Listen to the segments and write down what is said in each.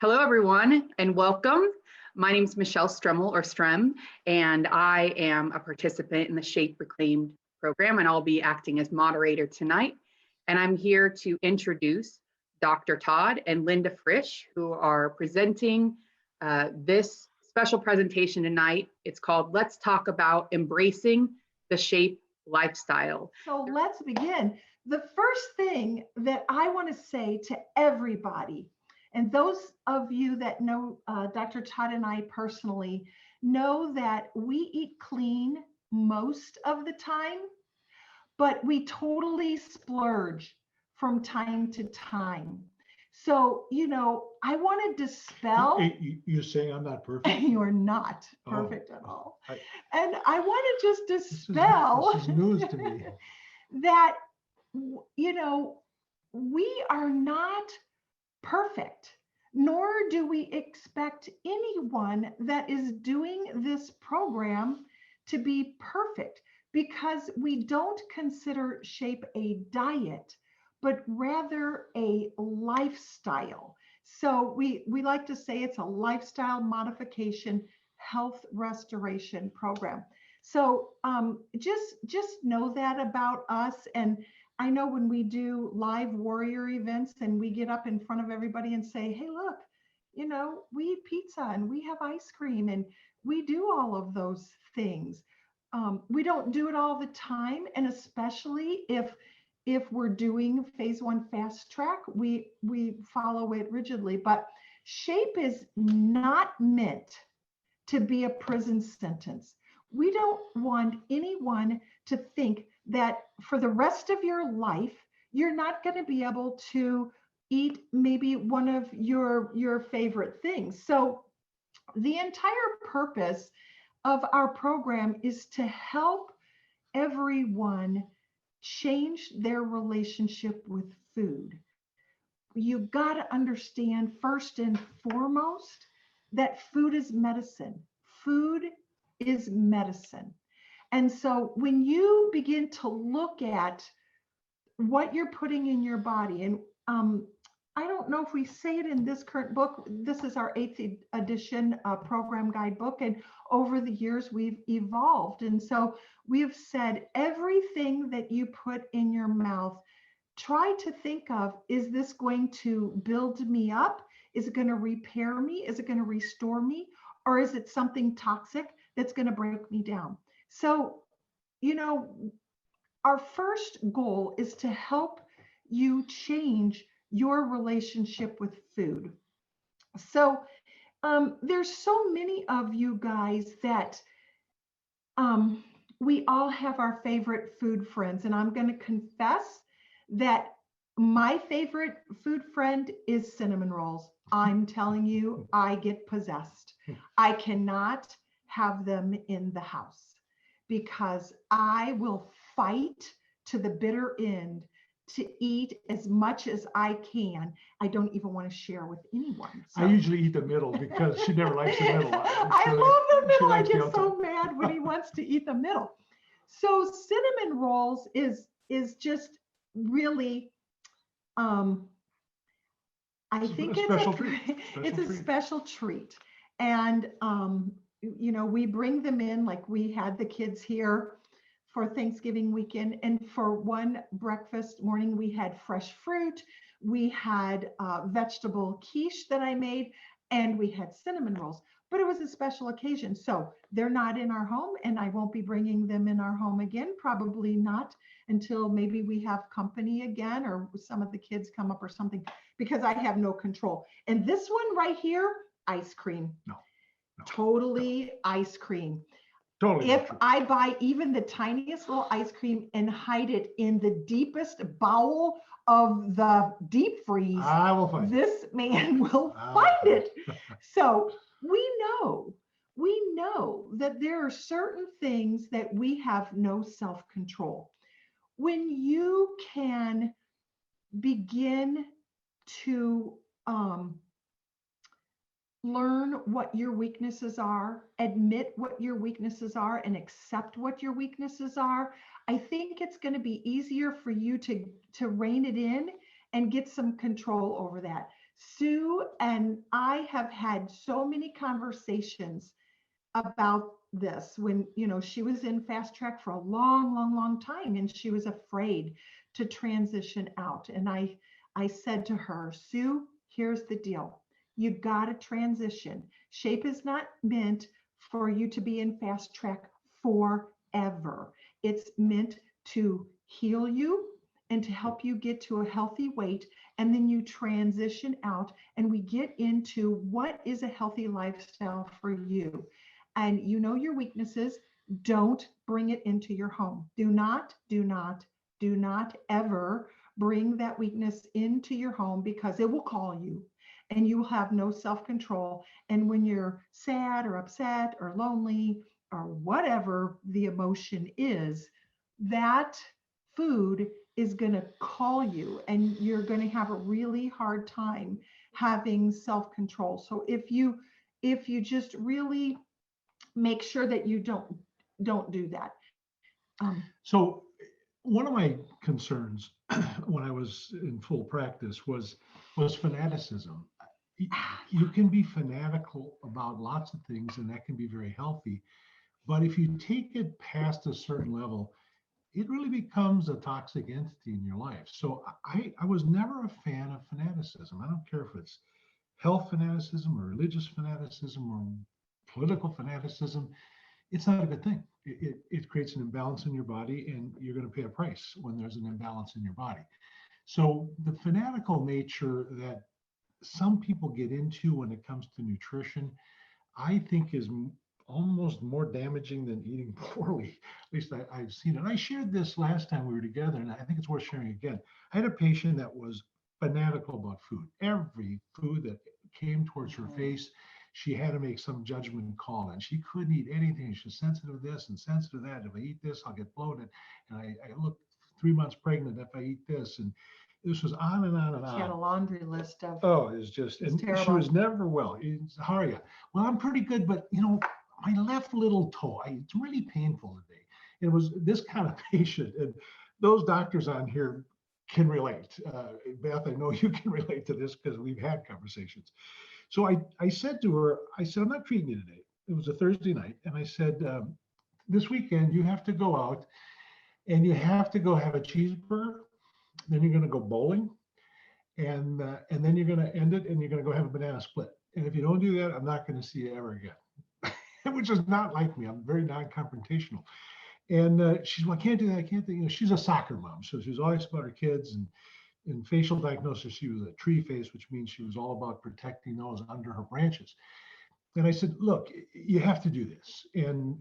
Hello, everyone, and welcome. My name is Michelle Stremmel, or Strem, and I am a participant in the Shape Reclaimed program, and I'll be acting as moderator tonight. And I'm here to introduce Dr. Todd and Linda Frisch, who are presenting this special presentation tonight. It's called Let's Talk About Embracing the Shape Lifestyle. So let's begin. The first thing that I want to say to everybody, and those of you that know Dr. Todd and I personally know that we eat clean most of the time, but we totally splurge from time to time. So, I want to dispel. You're saying I'm not perfect? You're not perfect at all. And I want to just dispel this is news to me. That, we are not perfect, nor do we expect anyone that is doing this program to be perfect, because we don't consider Shape a diet, but rather a lifestyle. So we like to say it's a lifestyle modification, health restoration program. So just know that about us. And I know when we do live warrior events and we get up in front of everybody and say, hey, look, we eat pizza and we have ice cream and we do all of those things. We don't do it all the time. And especially if we're doing phase 1 fast track, we follow it rigidly. But Shape is not meant to be a prison sentence. We don't want anyone to think that for the rest of your life, you're not going to be able to eat maybe one of your favorite things. So the entire purpose of our program is to help everyone change their relationship with food. You got to understand first and foremost that food is medicine. Food is medicine. And so when you begin to look at what you're putting in your body, and I don't know if we say it in this current book, this is our 8th edition program guidebook, and over the years we've evolved. And so we've said everything that you put in your mouth, try to think of, is this going to build me up? Is it going to repair me? Is it going to restore me? Or is it something toxic that's going to break me down? So, our first goal is to help you change your relationship with food. So there's so many of you guys that we all have our favorite food friends. And I'm going to confess that my favorite food friend is cinnamon rolls. I'm telling you, I get possessed. I cannot have them in the house because I will fight to the bitter end to eat as much as I can. I don't even want to share with anyone. So. I usually eat the middle because she never likes the middle. I love the middle. I get so mad when he wants to eat the middle. So cinnamon rolls is just really, I think it's a special treat. And, we bring them in, like we had the kids here for Thanksgiving weekend. And for one breakfast morning, we had fresh fruit, we had vegetable quiche that I made, and we had cinnamon rolls. But it was a special occasion. So they're not in our home, and I won't be bringing them in our home again, probably not until maybe we have company again or some of the kids come up or something, because I have no control. And this one right here, ice cream. No. Totally ice cream. Totally. If I buy even the tiniest little ice cream and hide it in the deepest bowel of the deep freeze, I will find this man will find it. So we know that there are certain things that we have no self-control. When you can begin to learn what your weaknesses are, admit what your weaknesses are, and accept what your weaknesses are, I think it's going to be easier for you to rein it in and get some control over that. Sue and I have had so many conversations about this when, she was in fast track for a long, long, long time, and she was afraid to transition out. And I said to her, Sue, here's the deal. You got to transition. Shape is not meant for you to be in fast track forever. It's meant to heal you and to help you get to a healthy weight. And then you transition out and we get into what is a healthy lifestyle for you. And you know your weaknesses. Don't bring it into your home. Do not ever bring that weakness into your home, because it will call you and you will have no self-control. And when you're sad or upset or lonely or whatever the emotion is, that food is going to call you and you're going to have a really hard time having self-control. So if you just really make sure that you don't do that. So one of my concerns when I was in full practice was fanaticism. You can be fanatical about lots of things, and that can be very healthy. But if you take it past a certain level, it really becomes a toxic entity in your life. So I was never a fan of fanaticism. I don't care if it's health fanaticism or religious fanaticism or political fanaticism. It's not a good thing. It creates an imbalance in your body, and you're going to pay a price when there's an imbalance in your body. So the fanatical nature that some people get into when it comes to nutrition, I think is almost more damaging than eating poorly. At least I've seen it. I shared this last time we were together, and I think it's worth sharing again. I had a patient that was fanatical about food. Every food that came towards her face, she had to make some judgment call, and she couldn't eat anything. She's sensitive to this and sensitive to that. If I eat this, I'll get bloated. And I look 3 months pregnant if I eat this. And this was on and on and on. She had a laundry list of. Oh, it was just, and terrible. she was never well. How are you? Well, I'm pretty good, but my left little toe, it's really painful today. It was this kind of patient, and those doctors on here can relate. Beth, I know you can relate to this because we've had conversations. So I said to her, I'm not treating you today. It was a Thursday night. And I said, this weekend, you have to go out and you have to go have a cheeseburger. Then you're going to go bowling. And then you're going to end it and you're going to go have a banana split. And if you don't do that, I'm not going to see you ever again, which is not like me. I'm very non-confrontational. And she's, well, I can't do that. I can't do, she's a soccer mom. So she's always about her kids. And in facial diagnosis, she was a tree face, which means she was all about protecting those under her branches. And I said, look, you have to do this. And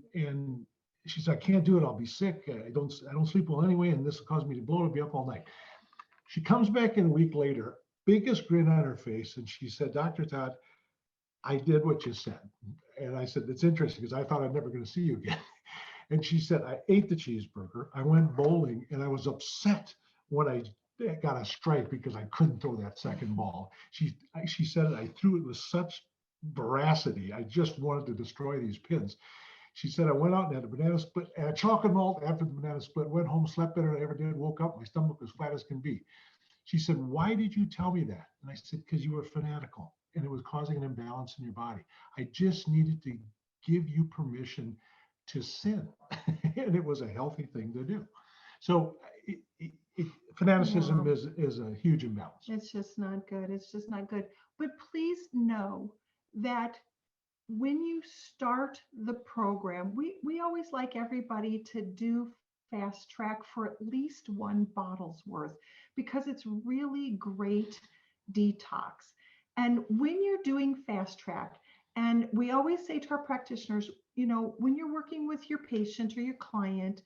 she said, I can't do it. I'll be sick. I don't sleep well anyway. And this will cause me to bloat. I'll be up all night. She comes back in a week later, biggest grin on her face. And she said, Dr. Todd, I did what you said. And I said, it's interesting because I thought I'm never going to see you again. And she said, I ate the cheeseburger. I went bowling and I was upset when I got a strike because I couldn't throw that second ball. She said it, I threw it with such veracity. I just wanted to destroy these pins. She said, I went out and had a banana split and a chocolate malt after the banana split, went home, slept better than I ever did, woke up, my stomach was flat as can be. She said, why did you tell me that? And I said, because you were fanatical and it was causing an imbalance in your body. I just needed to give you permission to sin. And it was a healthy thing to do. So fanaticism is a huge imbalance. It's just not good. It's just not good. But please know that when you start the program, we always like everybody to do fast track for at least 1 bottle's worth, because it's really great detox. And when you're doing fast track, and we always say to our practitioners, when you're working with your patient or your client,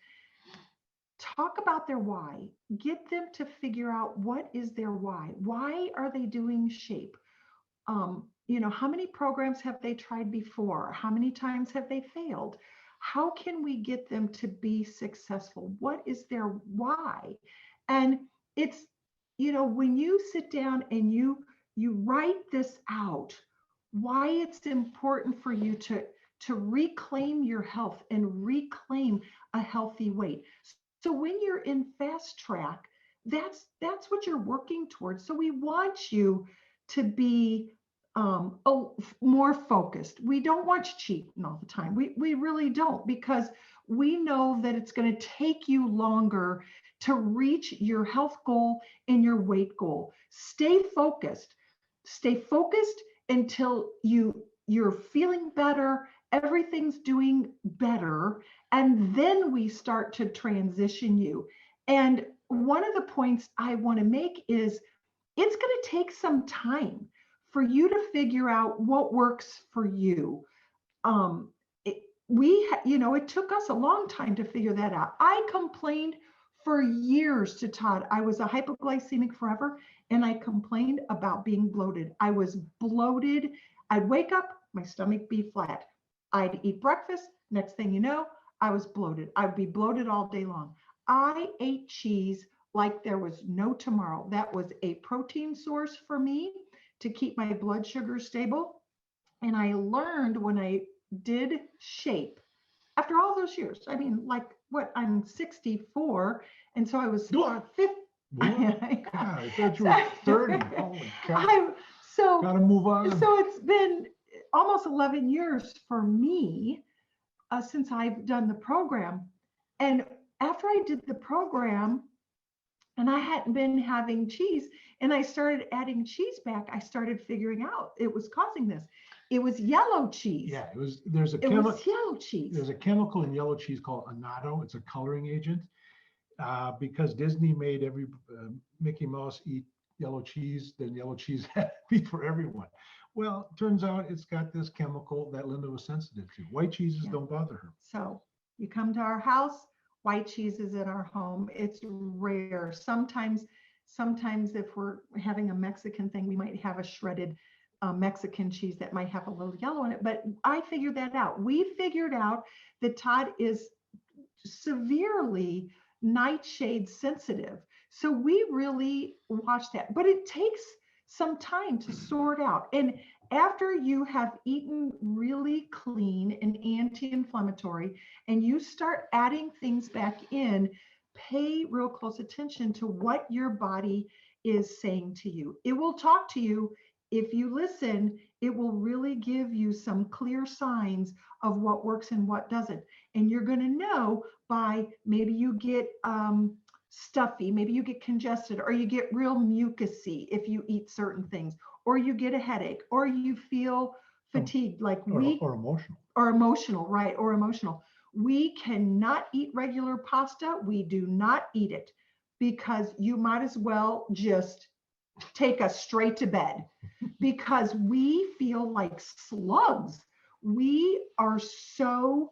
talk about their why. Get them to figure out what is their why. Why are they doing shape? How many programs have they tried before? How many times have they failed? How can we get them to be successful? What is their why? And it's, when you sit down and you write this out, why it's important for you to reclaim your health and reclaim a healthy weight. So when you're in fast track, that's what you're working towards. So we want you to be more focused. We don't want you cheating all the time. We really don't, because we know that it's going to take you longer to reach your health goal and your weight goal. Stay focused. Stay focused until you're feeling better, everything's doing better, and then we start to transition you. And one of the points I want to make is it's going to take some time for you to figure out what works for you. It took us a long time to figure that out. I complained for years to Todd. I was a hypoglycemic forever, and I complained about being bloated. I was bloated. I'd wake up, my stomach be flat. I'd eat breakfast. Next thing you know, I was bloated. I'd be bloated all day long. I ate cheese like there was no tomorrow. That was a protein source for me to keep my blood sugar stable. And I learned when I did shape, after all those years, I mean, like what, I'm 64. And so I was 50. God, I thought you were 30. Holy cow. Gotta move on. So it's been almost 11 years for me since I've done the program. And after I did the program, and I hadn't been having cheese, and I started adding cheese back, I started figuring out it was causing this. It was yellow cheese. Yeah, it was yellow cheese. There's a chemical in yellow cheese called annatto. It's a coloring agent. Because Disney made every Mickey Mouse eat yellow cheese, then yellow cheese had to be for everyone. Well, turns out it's got this chemical that Linda was sensitive to. White cheeses don't bother her. So you come to our house, white cheese is in our home. It's rare. Sometimes if we're having a Mexican thing, we might have a shredded Mexican cheese that might have a little yellow in it. But I figured that out. We figured out that Todd is severely nightshade sensitive. So we really watch that. But it takes some time to sort out. And after you have eaten really clean and anti-inflammatory, and you start adding things back in, pay real close attention to what your body is saying to you. It will talk to you. If you listen, it will really give you some clear signs of what works and what doesn't. And you're going to know by maybe you get stuffy, maybe you get congested, or you get real mucusy if you eat certain things, or you get a headache, or you feel fatigued, or emotional. Or emotional, right? Or emotional. We cannot eat regular pasta. We do not eat it, because you might as well just take us straight to bed, because we feel like slugs. We are so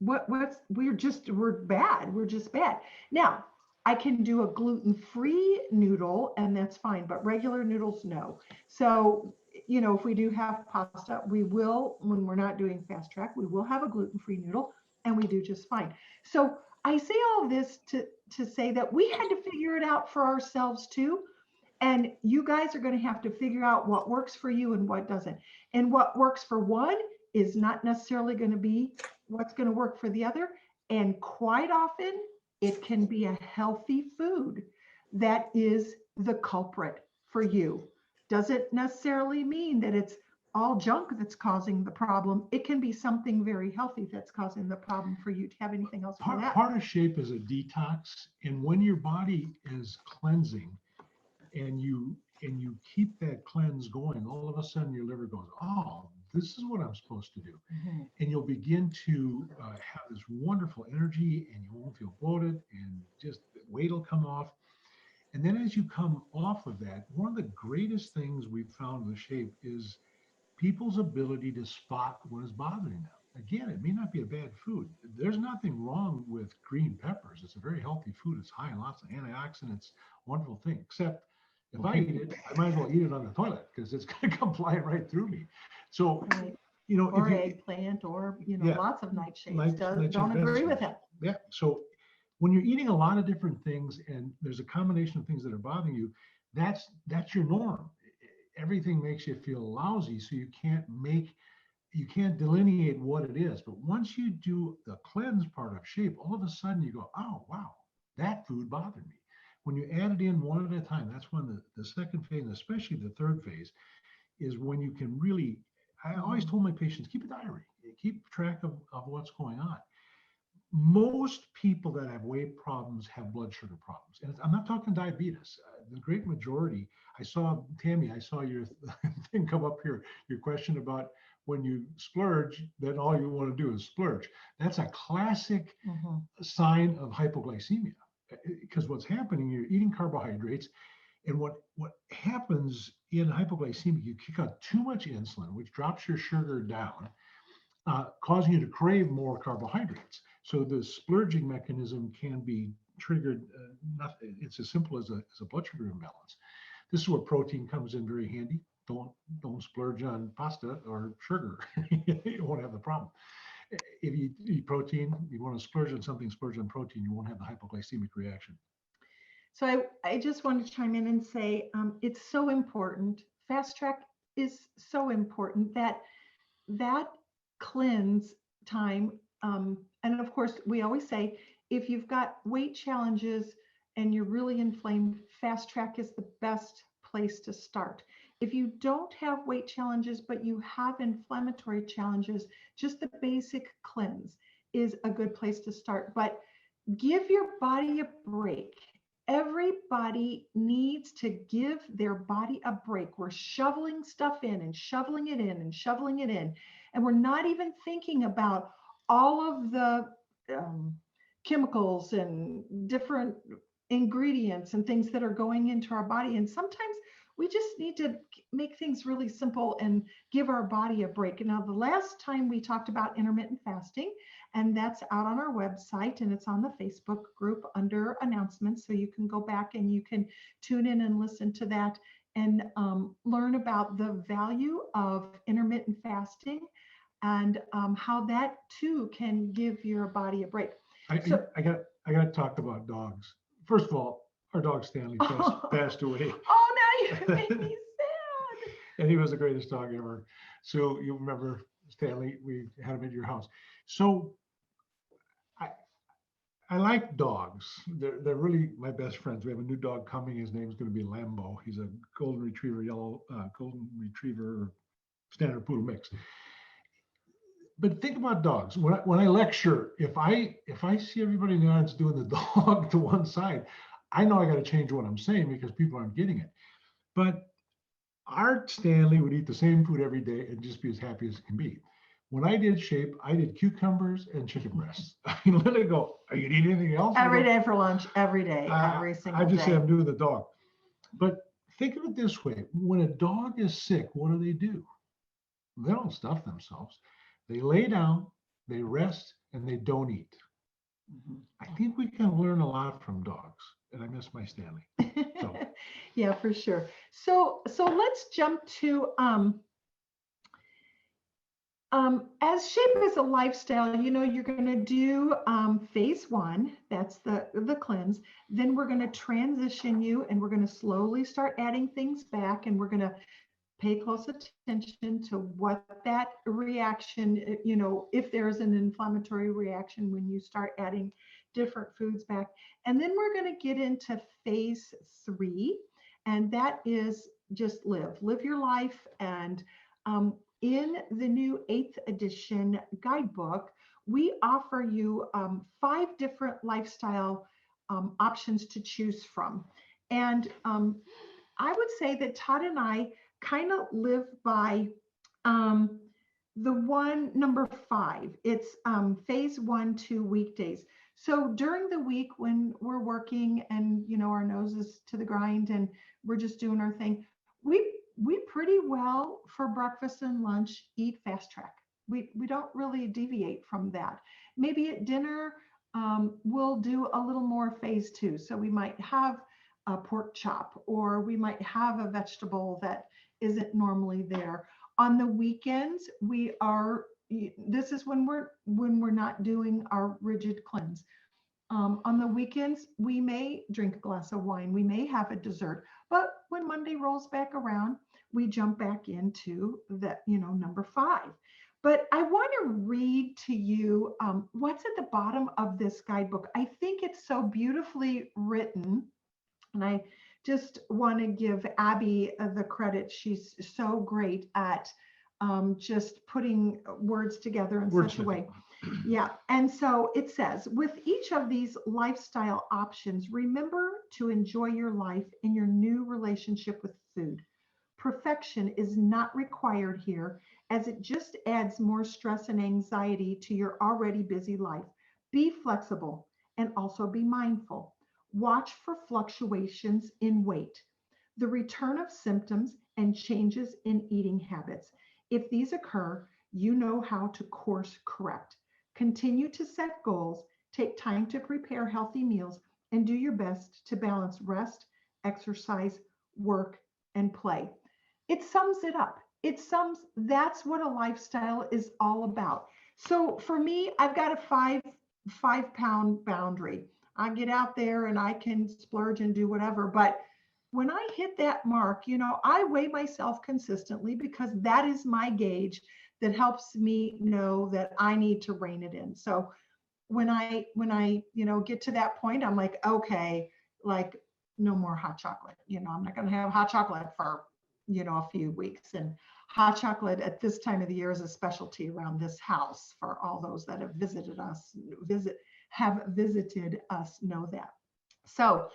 we're bad. We're just bad. Now, I can do a gluten-free noodle, and that's fine, but regular noodles, no. So, if we do have pasta, we will, when we're not doing fast track, we will have a gluten-free noodle, and we do just fine. So I say all this to say that we had to figure it out for ourselves too. And you guys are going to have to figure out what works for you and what doesn't. And what works for one is not necessarily going to be what's going to work for the other. And quite often, it can be a healthy food that is the culprit for you. Doesn't necessarily mean that it's all junk that's causing the problem. It can be something very healthy that's causing the problem for you. Do you have anything else for that? Part of shape is a detox. And when your body is cleansing and you keep that cleanse going, all of a sudden your liver goes, oh, this is what I'm supposed to do. Mm-hmm. And you'll begin to have this wonderful energy, and you won't feel bloated, and just the weight will come off. And then as you come off of that, one of the greatest things we've found with shape is people's ability to spot what is bothering them. Again, it may not be a bad food. There's nothing wrong with green peppers. It's a very healthy food. It's high in lots of antioxidants, wonderful thing. Except if I eat it, I might as well eat it on the toilet, because it's going to come flying right through me. So, right. Or eggplant, or lots of nightshades. Don't agree with it. Yeah. So when you're eating a lot of different things, and there's a combination of things that are bothering you, that's your norm. Everything makes you feel lousy, so you can't delineate what it is. But once you do the cleanse part of shape, all of a sudden you go, oh wow, that food bothered me. when you add it in one at a time, that's when the second phase, and especially the third phase, is when you can really, I always told my patients, keep a diary, keep track of what's going on. Most people that have weight problems have blood sugar problems. And I'm not talking diabetes. The great majority, Tammy, I saw your thing come up here, your question about when you splurge, then all you want to do is splurge. That's a classic sign of hypoglycemia. Because what's happening, you're eating carbohydrates, and what happens in hypoglycemia, you kick out too much insulin, which drops your sugar down, causing you to crave more carbohydrates. So the splurging mechanism can be triggered. It's as simple as a blood sugar imbalance. This is where protein comes in very handy. Don't splurge on pasta or sugar. You won't have the problem. If you eat protein, you want to splurge on something, splurge on protein, you won't have the hypoglycemic reaction. So I just want to chime in and say it's so important. Fast track is so important that cleanse time. And of course, we always say, if you've got weight challenges and you're really inflamed, fast track is the best place to start. If you don't have weight challenges, but you have inflammatory challenges, just the basic cleanse is a good place to start. But give your body a break. Everybody needs to give their body a break. We're shoveling stuff in and shoveling it in and shoveling it in. And we're not even thinking about all of the chemicals and different ingredients and things that are going into our body. And sometimes we just need to make things really simple and give our body a break. Now, the last time we talked about intermittent fasting, and that's out on our website, and it's on the Facebook group under announcements. So you can go back and you can tune in and listen to that and learn about the value of intermittent fasting and how that too can give your body a break. I got to talk about dogs. First of all, our dog Stanley passed away. Oh, now you make me sad. And he was the greatest dog ever. So you remember Stanley, we had him at your house. So I like dogs. They're really my best friends. We have a new dog coming. His name's going to be Lambo. He's a golden retriever, golden retriever, standard poodle mix. But think about dogs. When I lecture, if I see everybody in the audience doing the dog to one side, I know I got to change what I'm saying because people aren't getting it. But our Stanley would eat the same food every day and just be as happy as it can be. When I did shape, I did cucumbers and chicken breasts. I mean, let it go. Are you eating anything else? Every day for lunch, every day, every single day. I just say I'm doing the dog. But think of it this way. When a dog is sick, what do? They don't stuff themselves. They lay down, they rest, and they don't eat. I think we can learn a lot from dogs. And I miss my Stanley. So. Yeah, for sure. So let's jump to as shape as a lifestyle, you're going to do phase 1, that's the cleanse. Then we're going to transition you and we're going to slowly start adding things back, and we're going to pay close attention to what that reaction, if there's an inflammatory reaction when you start adding different foods back. And then we're going to get into phase 3, and that is just live your life. And in the new 8th edition guidebook, we offer you 5 different lifestyle options to choose from. And I would say that Todd and I kind of live by the one, number 5. It's phase 1 2 weekdays. So during the week when we're working and our nose is to the grind and we're just doing our thing, we pretty well for breakfast and lunch eat fast track. We don't really deviate from that. Maybe at dinner we'll do a little more phase 2. So we might have a pork chop, or we might have a vegetable that isn't normally there. On the weekends, this is when we're not doing our rigid cleanse. On the weekends, we may drink a glass of wine, we may have a dessert, but when Monday rolls back around, we jump back into the, number 5. But I want to read to you what's at the bottom of this guidebook. I think it's so beautifully written. And I just want to give Abby the credit. She's so great at just putting words together in such a way. Yeah. And so it says, with each of these lifestyle options, remember to enjoy your life in your new relationship with food. Perfection is not required here, as it just adds more stress and anxiety to your already busy life. Be flexible and also be mindful. Watch for fluctuations in weight, the return of symptoms, and changes in eating habits. If these occur, you know how to course correct. Continue to set goals, take time to prepare healthy meals, and do your best to balance rest, exercise, work, and play. It sums it up. That's what a lifestyle is all about. So for me, I've got a five pound boundary. I get out there and I can splurge and do whatever. But when I hit that mark, I weigh myself consistently, because that is my gauge that helps me know that I need to rein it in. So when I get to that point, I'm like, okay, like no more hot chocolate. I'm not going to have hot chocolate for a few weeks. And hot chocolate at this time of the year is a specialty around this house. For all those that have visited us know that. So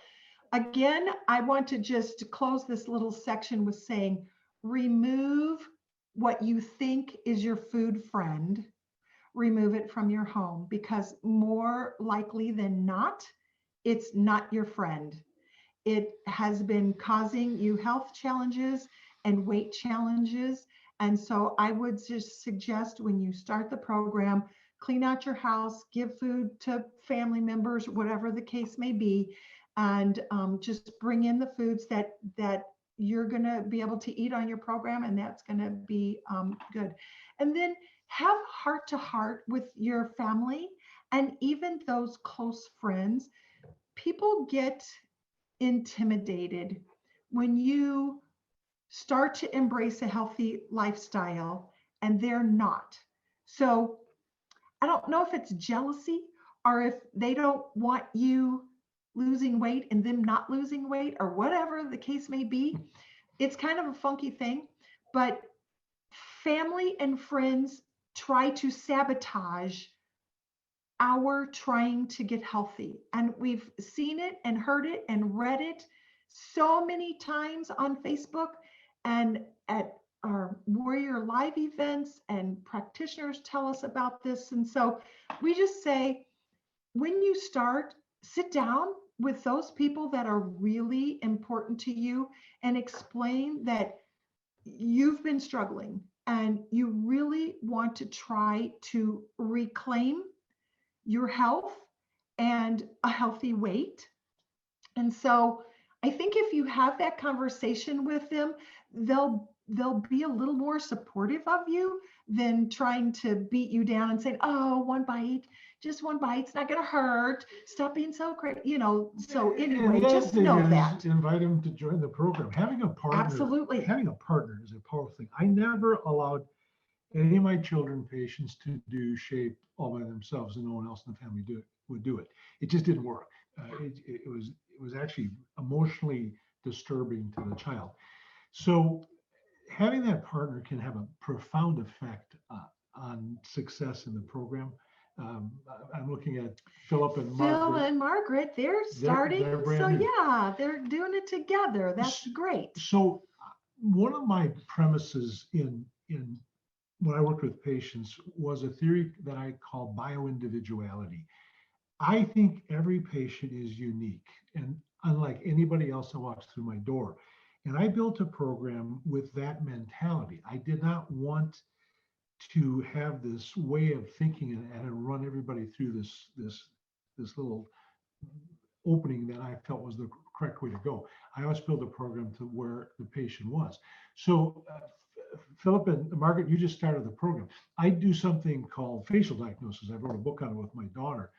again, I want to just close this little section with saying, remove what you think is your food friend. Remove it from your home, because more likely than not, it's not your friend. It has been causing you health challenges and weight challenges. And so I would just suggest, when you start the program, clean out your house, give food to family members, whatever the case may be, and just bring in the foods that you're going to be able to eat on your program, and that's going to be good. And then have heart to heart with your family and even those close friends. People get intimidated when you start to embrace a healthy lifestyle and they're not. So I don't know if it's jealousy, or if they don't want you losing weight and them not losing weight, or whatever the case may be. It's kind of a funky thing, but family and friends try to sabotage our trying to get healthy. And we've seen it and heard it and read it so many times on Facebook and at our Warrior Live events, and practitioners tell us about this. And so we just say, when you start, sit down with those people that are really important to you and explain that you've been struggling and you really want to try to reclaim your health and a healthy weight. And so I think if you have that conversation with them, they'll be a little more supportive of you than trying to beat you down and saying, oh, one bite, just one bite's not going to hurt. Stop being so crazy, So anyway, just know that. Invite them to join the program. Having a partner, absolutely, having a partner is a powerful thing. I never allowed any of my children patients to do shape all by themselves, and no one else in the family would do it. It just didn't work. It was actually emotionally disturbing to the child. So having that partner can have a profound effect on success in the program. I'm looking at Philip and Margaret. Phil and Margaret, they're starting. So yeah, they're doing it together. That's great. So one of my premises in when I worked with patients was a theory that I call bioindividuality. I think every patient is unique and unlike anybody else that walks through my door. And I built a program with that mentality. I did not want to have this way of thinking and run everybody through this little opening that I felt was the correct way to go. I always build a program to where the patient was. So Philip and Margaret, you just started the program. I do something called facial diagnosis. I wrote a book on it with my daughter.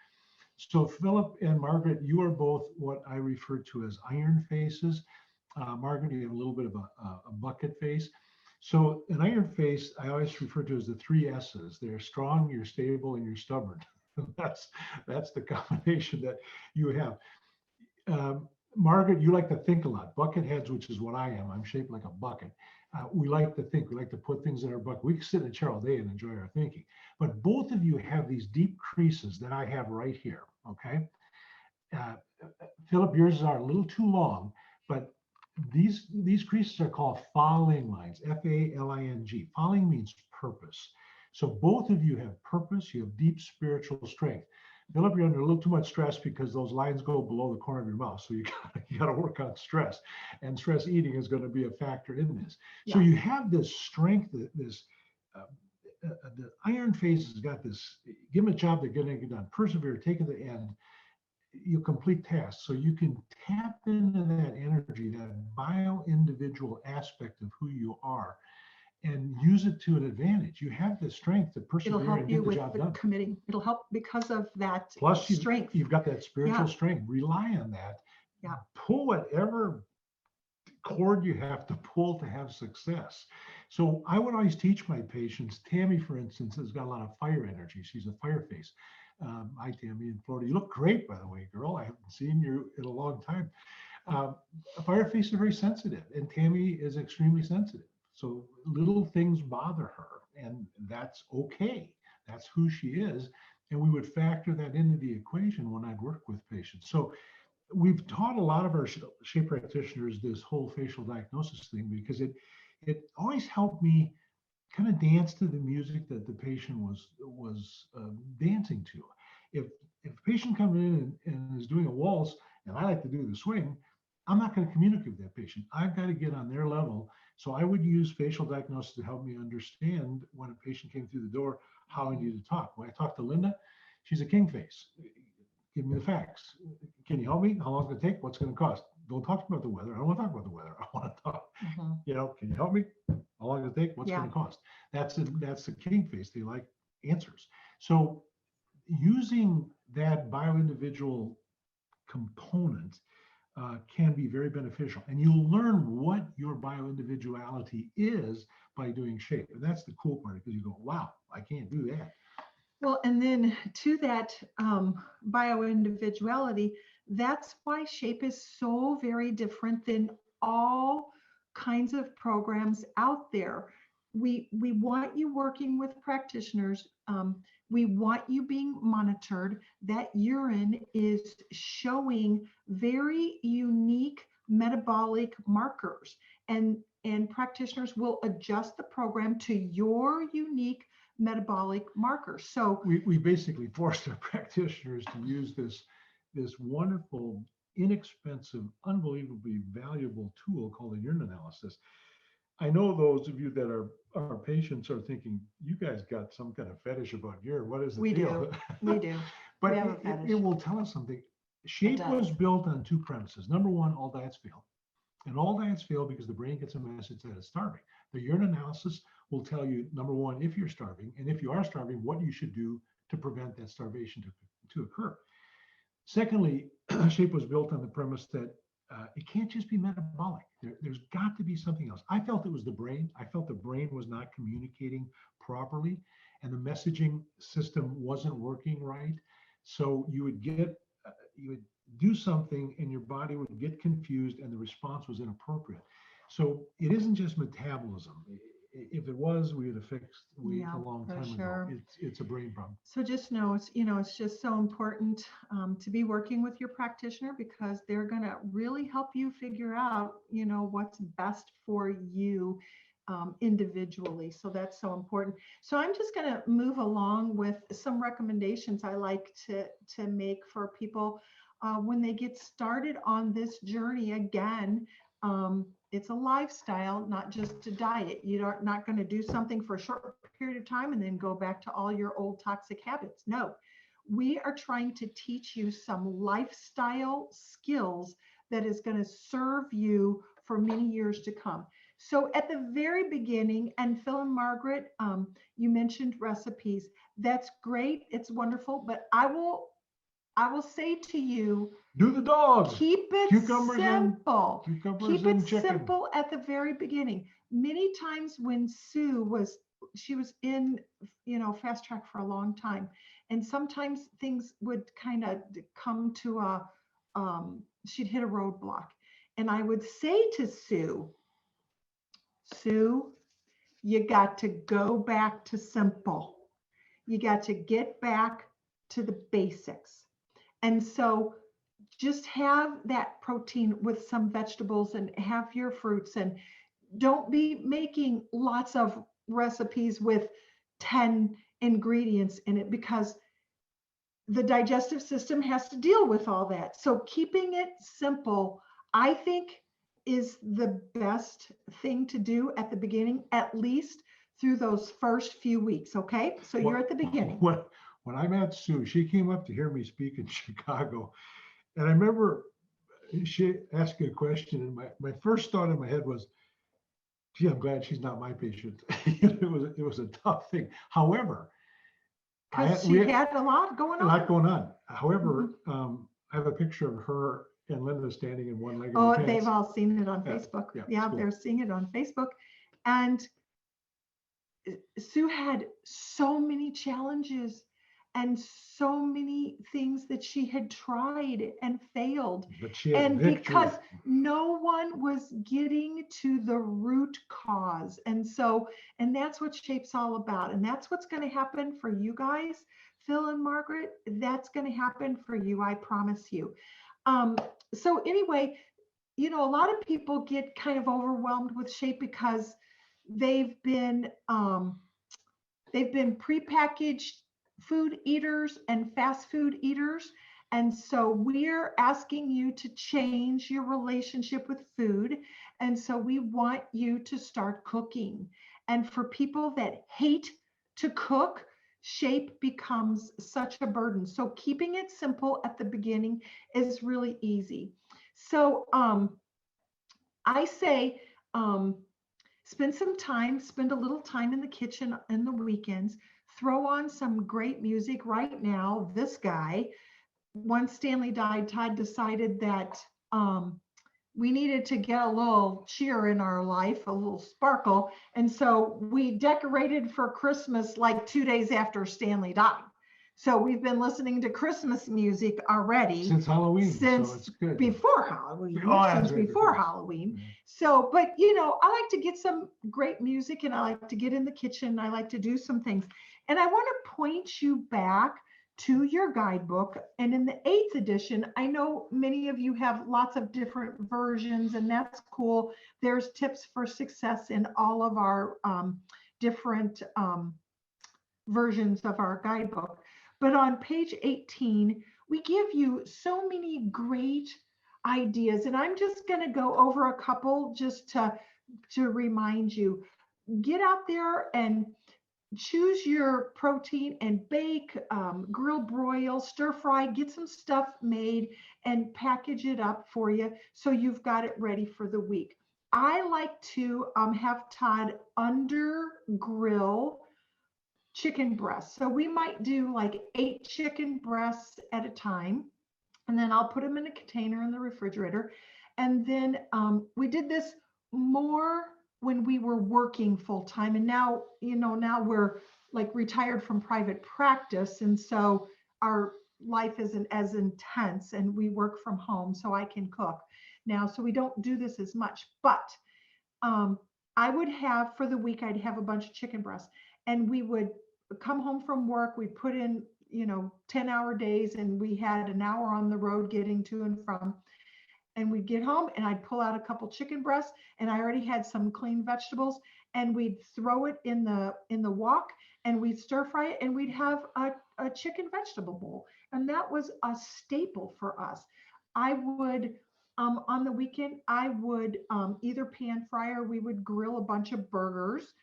So Philip and Margaret, you are both what I refer to as iron faces. Margaret, you have a little bit of a bucket face. So an iron face, I always refer to as the 3 S's. They're strong, you're stable, and you're stubborn. That's the combination that you have. Margaret, you like to think a lot. Bucket heads, which is what I am. I'm shaped like a bucket. We like to think. We like to put things in our bucket. We can sit in a chair all day and enjoy our thinking. But both of you have these deep creases that I have right here. Okay. Uh, Philip, yours are a little too long, but these creases are called falling lines. F-A-L-I-N-G. Falling means purpose. So both of you have purpose. You have deep spiritual strength. Philip, you're under a little too much stress because those lines go below the corner of your mouth. So you got to work on stress, and stress eating is going to be a factor in this. So you have this strength, this the iron phase has got this. Give them a job, they're getting it done. Persevere, take it to the end. You complete tasks. So you can tap into that energy, that bio-individual aspect of who you are, and use it to an advantage. You have the strength to persevere. It'll help and you get the with job the done. committing. It'll help because of that Plus, strength. you've got that spiritual Yeah. strength. Rely on that. Yeah. Pull whatever cord you have to pull to have success. So I would always teach my patients. Tammy, for instance, has got a lot of fire energy. She's a fire face. Hi, Tammy, in Florida. You look great, by the way, girl. I haven't seen you in a long time. Fire faces are very sensitive, and Tammy is extremely sensitive. So little things bother her, and that's okay. That's who she is. And we would factor that into the equation when I'd work with patients. So we've taught a lot of our shape practitioners this whole facial diagnosis thing because it always helped me kind of dance to the music that the patient was dancing to. If a patient comes in and is doing a waltz, and I like to do the swing, I'm not going to communicate with that patient. I've got to get on their level. So I would use facial diagnosis to help me understand when a patient came through the door how I need to talk. When I talk to Linda, she's a king face. Give me the facts. Can you help me? How long is it going to take? What's it going to cost? Don't talk about the weather. I don't want to talk about the weather. I want to talk, can you help me? How long does it take? What's it going to cost? That's the king face. They like answers. So using that bio-individual component can be very beneficial. And you'll learn what your bio-individuality is by doing shape. And that's the cool part, because you go, wow, I can't do that. Well, and then to that bio-individuality, that's why shape is so very different than all kinds of programs out there. We want you working with practitioners. We want you being monitored. That urine is showing very unique metabolic markers, and practitioners will adjust the program to your unique metabolic markers. So we basically forced our practitioners to use this wonderful, inexpensive, unbelievably valuable tool called a urine analysis. I know those of you that are our patients are thinking, you guys got some kind of fetish about urine. What is the deal? We do. But We have a fetish. it will tell us something. Shape was built on two premises. Number one, all diets fail. And all diets fail because the brain gets a message that it's starving. The urine analysis will tell you, number one, if you're starving, and if you are starving, what you should do to prevent that starvation to occur. Secondly, shape was built on the premise that it can't just be metabolic. There's got to be something else. I felt it was the brain. I felt the brain was not communicating properly, and the messaging system wasn't working right. So you would do something and your body would get confused and the response was inappropriate. So it isn't just metabolism. If it was, we would have fixed a long time ago. It's a brain problem. So just know, it's just so important to be working with your practitioner, because they're going to really help you figure out, what's best for you individually. So that's so important. So I'm just going to move along with some recommendations I like to make for people when they get started on this journey. Again, it's a lifestyle, not just a diet. You're not going to do something for a short period of time and then go back to all your old toxic habits. No, we are trying to teach you some lifestyle skills that is going to serve you for many years to come. So at the very beginning, and Phil and Margaret, you mentioned recipes. That's great. It's wonderful. But I will say to you, do the dogs. Keep it Cucumbers simple. Cucumbers Keep and it chicken. simple at the very beginning. Many times when Sue was in, fast track for a long time, and sometimes things would kind of come to a she'd hit a roadblock. And I would say to Sue, Sue, you got to go back to simple. You got to get back to the basics. And so just have that protein with some vegetables and have your fruits, and don't be making lots of recipes with 10 ingredients in it, because the digestive system has to deal with all that. So keeping it simple, I think, is the best thing to do at the beginning, at least through those first few weeks. Okay. So you're at the beginning. When I met Sue, she came up to hear me speak in Chicago. And I remember she asked me a question, and my first thought in my head was, gee, I'm glad she's not my patient. It was a tough thing. However, because she had a lot going on. However, I have a picture of her and Linda standing in one leg. Oh, they've all seen it on Facebook. Yeah, cool. They're seeing it on Facebook. And Sue had so many challenges and so many things that she had tried and failed. But she had and victory. Because no one was getting to the root cause. And that's what Shape's all about. And that's what's going to happen for you guys, Phil and Margaret. That's going to happen for you, I promise you. So anyway, a lot of people get kind of overwhelmed with Shape because they've been prepackaged food eaters and fast food eaters. And so we're asking you to change your relationship with food. And so we want you to start cooking. And for people that hate to cook, Shape becomes such a burden. So keeping it simple at the beginning is really easy. So I say, spend a little time in the kitchen in the weekends, throw on some great music. Right now, this guy, once Stanley died, Todd decided that we needed to get a little cheer in our life, a little sparkle. And so we decorated for Christmas like 2 days after Stanley died. So we've been listening to Christmas music already. Since Halloween. Since so it's good. before Halloween. Since before Halloween. Yeah. So, but I like to get some great music, and I like to get in the kitchen. I like to do some things. And I want to point you back to your guidebook. And in the 8th edition, I know many of you have lots of different versions, and that's cool. There's tips for success in all of our different versions of our guidebook. But on page 18, we give you so many great ideas. And I'm just going to go over a couple just to remind you. Get out there and choose your protein and bake, grill, broil, stir fry, get some stuff made and package it up for you so you've got it ready for the week. I like to have Todd under grill chicken breasts. So we might do like 8 chicken breasts at a time. And then I'll put them in a container in the refrigerator. And then we did this more when we were working full time. And now, now we're like retired from private practice. And so our life isn't as intense and we work from home, so I can cook now. So we don't do this as much, but I would have, for the week, I'd have a bunch of chicken breasts, and we would come home from work. We put in, 10-hour days, and we had an hour on the road getting to and from. And we'd get home and I'd pull out a couple chicken breasts, and I already had some clean vegetables, and we'd throw it in the wok, and we'd stir fry it, and we'd have a chicken vegetable bowl. And that was a staple for us. I would, on the weekend, I would either pan fry or we would grill a bunch of burgers.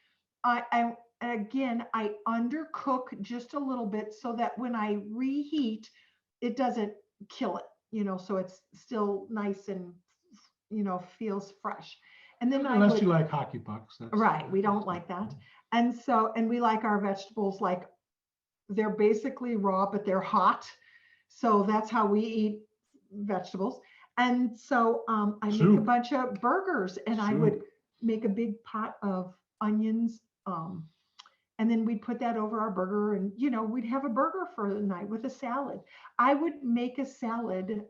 Again, I undercook just a little bit so that when I reheat, it doesn't kill it. So it's still nice and, feels fresh. And then unless you like hockey pucks. Right. We don't like that. And we like our vegetables, like they're basically raw, but they're hot. So that's how we eat vegetables. And so I make a bunch of burgers, and I would make a big pot of onions. And then we'd put that over our burger, and, we'd have a burger for the night with a salad. I would make a salad.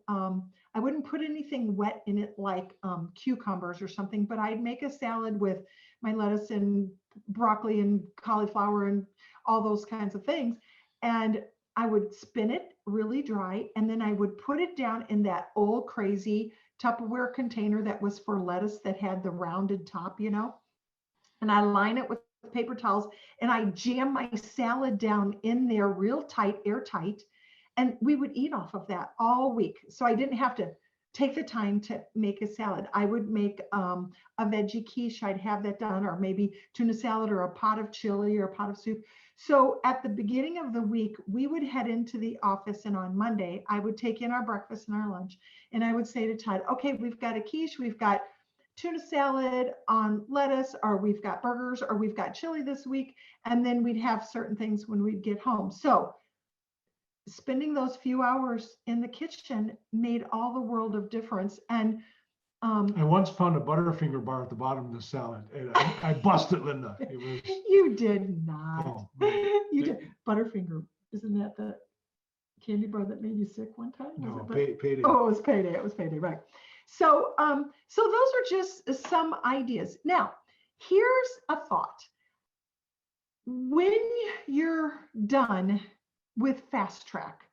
I wouldn't put anything wet in it like cucumbers or something, but I'd make a salad with my lettuce and broccoli and cauliflower and all those kinds of things. And I would spin it really dry, and then I would put it down in that old crazy Tupperware container that was for lettuce that had the rounded top, and I line it with paper towels, and I jam my salad down in there real tight, airtight, and we would eat off of that all week. So I didn't have to take the time to make a salad. I would make a veggie quiche. I'd have that done, or maybe tuna salad, or a pot of chili, or a pot of soup. So at the beginning of the week, we would head into the office, and on Monday, I would take in our breakfast and our lunch, and I would say to Todd, okay, we've got a quiche, we've got tuna salad on lettuce, or we've got burgers, or we've got chili this week. And then we'd have certain things when we'd get home. So spending those few hours in the kitchen made all the world of difference. And I once found a Butterfinger bar at the bottom of the salad, and I busted Linda. It was. You did not. Oh, no. You did. Butterfinger, isn't that the candy bar that made you sick one time? No, payday. Oh, it was payday. It was payday, right? So, so those are just some ideas. Now, here's a thought. When you're done with Fast Track,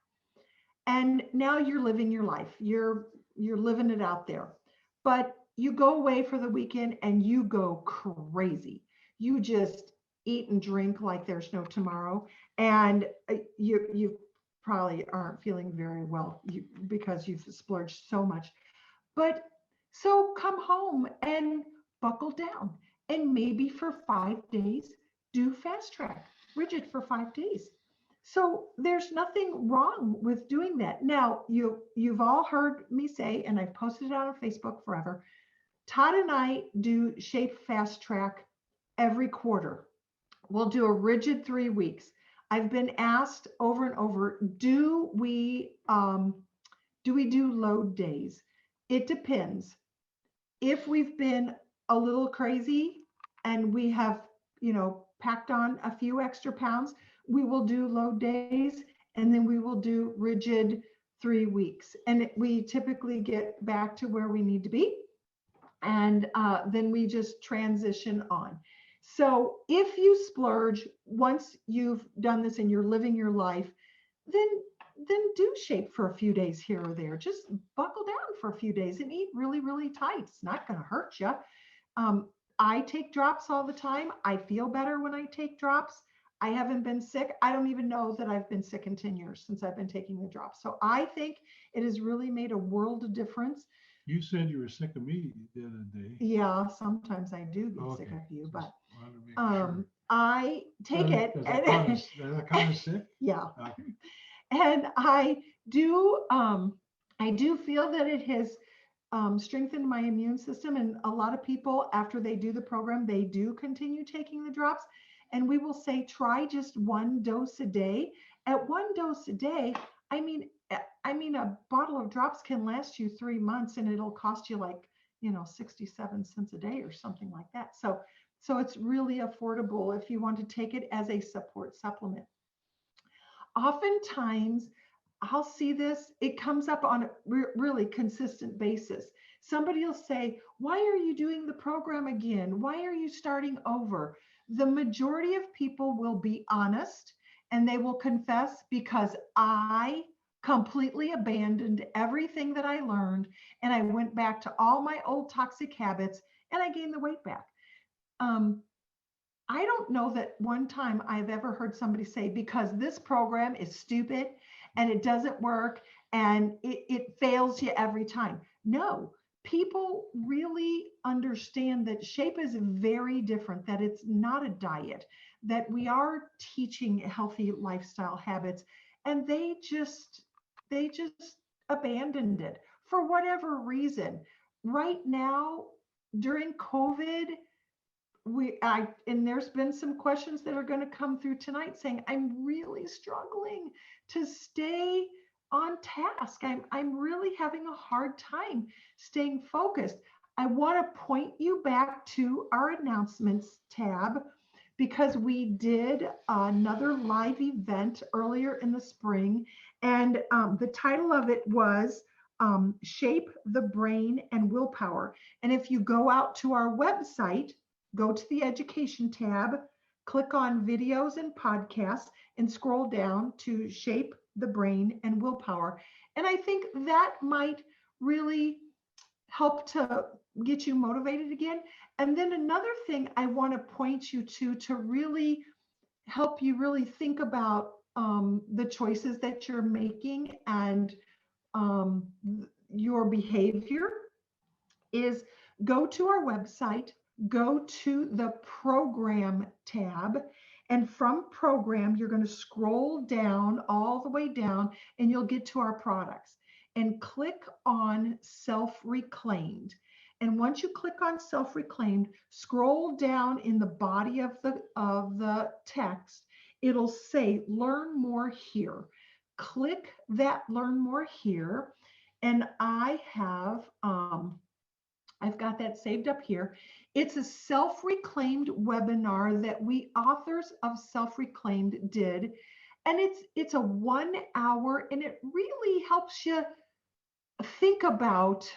and now you're living your life, you're living it out there, but you go away for the weekend and you go crazy. You just eat and drink like there's no tomorrow, and you probably aren't feeling very well because you've splurged so much. But so come home and buckle down, and maybe for 5 days, do Fast Track, rigid for 5 days. So there's nothing wrong with doing that. Now, you've all heard me say, and I've posted it on Facebook forever, Todd and I do Shape Fast Track every quarter. We'll do a rigid 3 weeks. I've been asked over and over, do we do load days? It depends. If we've been a little crazy and we have, packed on a few extra pounds, we will do load days, and then we will do rigid 3 weeks. And we typically get back to where we need to be. And then we just transition on. So if you splurge, once you've done this and you're living your life, then do Shape for a few days here or there. Just buckle down for a few days and eat really, really tight. It's not going to hurt you. I take drops all the time. I feel better when I take drops. I haven't been sick. I don't even know that I've been sick in 10 years since I've been taking the drops. So I think it has really made a world of difference. You said you were sick of me the other day. Yeah, sometimes I do get sick of you, but sure. I take it. Does that count as sick? Yeah. Okay. And I do feel that it has strengthened my immune system. And a lot of people, after they do the program, they do continue taking the drops. And we will say, try just 1 dose a day. At 1 dose a day, I mean, a bottle of drops can last you 3 months, and it'll cost you like, 67 cents a day or something like that. So it's really affordable if you want to take it as a support supplement. Oftentimes, I'll see this, it comes up on a really consistent basis. Somebody will say, why are you doing the program again? Why are you starting over? The majority of people will be honest, and they will confess, because I completely abandoned everything that I learned, and I went back to all my old toxic habits, and I gained the weight back. I don't know that one time I've ever heard somebody say, because this program is stupid and it doesn't work and it fails you every time. No, people really understand that Shape is very different, that it's not a diet, that we are teaching healthy lifestyle habits, and they just abandoned it for whatever reason. Right now, during COVID, and there's been some questions that are going to come through tonight saying, I'm really struggling to stay on task. I'm really having a hard time staying focused. I want to point you back to our announcements tab, because we did another live event earlier in the spring, and the title of it was Shape the Brain and Willpower. And if you go out to our website, go to the Education tab, click on Videos and Podcasts, and scroll down to Shape the Brain and Willpower. And I think that might really help to get you motivated again. And then another thing I want to point you to really help you really think about the choices that you're making and your behavior is go to our website, go to the Program tab, and from Program, you're going to scroll down all the way down and you'll get to our products and click on Self-Reclaimed. And once you click on Self-Reclaimed, scroll down in the body of the text, it'll say Learn More Here. Click that Learn More Here, and I've got that saved up here. It's a Self-Reclaimed webinar that we authors of Self-Reclaimed did, and it's a 1 hour, and it really helps you think about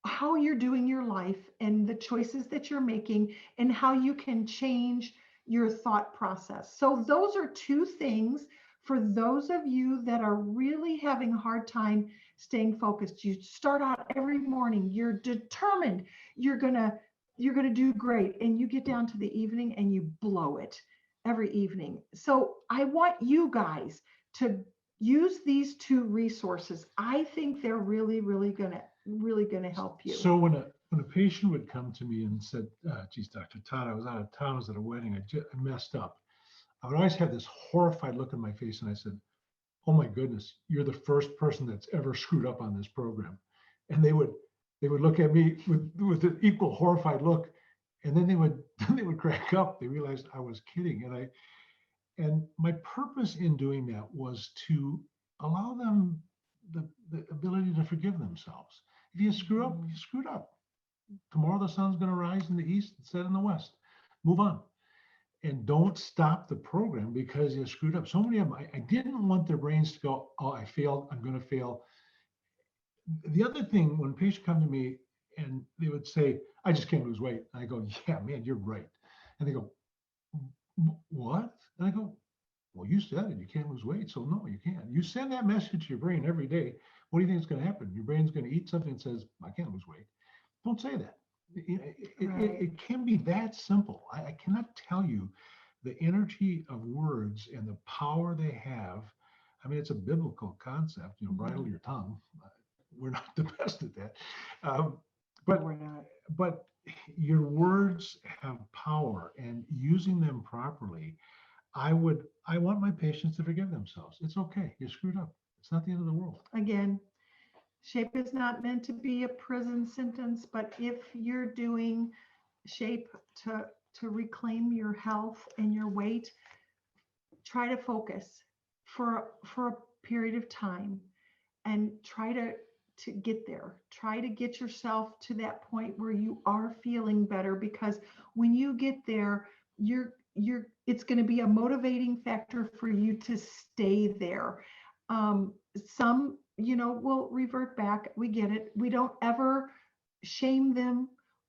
how you're doing your life and the choices that you're making and how you can change your thought process. So those are two things for those of you that are really having a hard time staying focused. You start out every morning, you're determined you're gonna do great, and you get down to the evening and you blow it every evening. So I want you guys to use these two resources. I think they're really gonna help you. So when a patient would come to me and said, geez, Dr. Todd, I was out of town, I was at a wedding, I messed up. I would always have this horrified look on my face, and I said, oh my goodness, you're the first person that's ever screwed up on this program. And they would look at me with an equal horrified look, and then they would crack up. They realized I was kidding. And my purpose in doing that was to allow them the ability to forgive themselves. If you screw up, you screwed up. Tomorrow the sun's going to rise in the east and set in the west. Move on. And don't stop the program because you screwed up. So many of them, I didn't want their brains to go, oh, I failed, I'm going to fail. The other thing, when patients come to me and they would say, I just can't lose weight. I go, yeah, man, you're right. And they go, what? And I go, well, you said it, you can't lose weight. So no, you can't. You send that message to your brain every day. What do you think is going to happen? Your brain's going to eat something that says, I can't lose weight. Don't say that. It can be that simple. I cannot tell you the energy of words and the power they have. I mean, it's a biblical concept, bridle your tongue. We're not the best at that. But we're not. But your words have power, and using them properly, I want my patients to forgive themselves. It's okay. You screwed up. It's not the end of the world. Again, SHAPE is not meant to be a prison sentence, but if you're doing SHAPE to reclaim your health and your weight, try to focus for a period of time and try to get there. Try to get yourself to that point where you are feeling better, because when you get there, it's going to be a motivating factor for you to stay there. Some will revert back. We get it. We don't ever shame them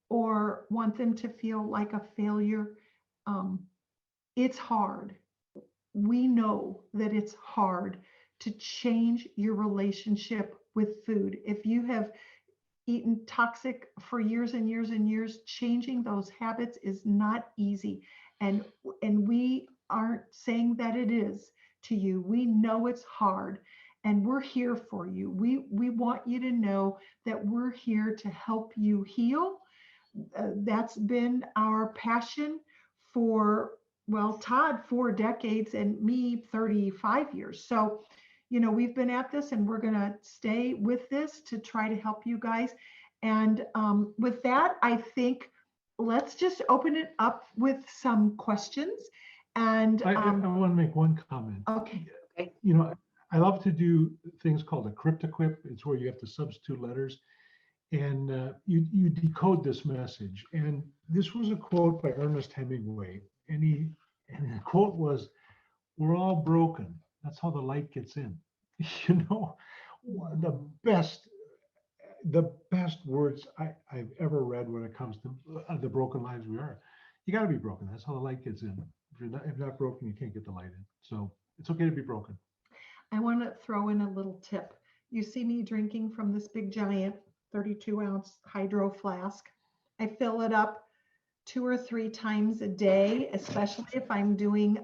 or want them to feel like a failure. It's hard. We know that it's hard to change your relationship with food. If you have eaten toxic for years and years and years, changing those habits is not easy. And we aren't saying that it is to you. We know it's hard, and we're here for you. We want you to know that we're here to help you heal. That's been our passion for, well, Todd 4 decades and me 35 years. So, we've been at this, and we're going to stay with this to try to help you guys. And with that, I think let's just open it up with some questions. And I want to make one comment. Okay. I love to do things called a cryptoquip. It's where you have to substitute letters, and you decode this message. And this was a quote by Ernest Hemingway, and the quote was, "We're all broken. That's how the light gets in." You know, the best the best words I've ever read when it comes to the broken lives we are. You got to be broken. That's how the light gets in. If you're not broken, you can't get the light in. So it's okay to be broken. I want to throw in a little tip. You see me drinking from this big giant 32-ounce hydro flask. I fill it up 2 or 3 times a day, especially if I'm doing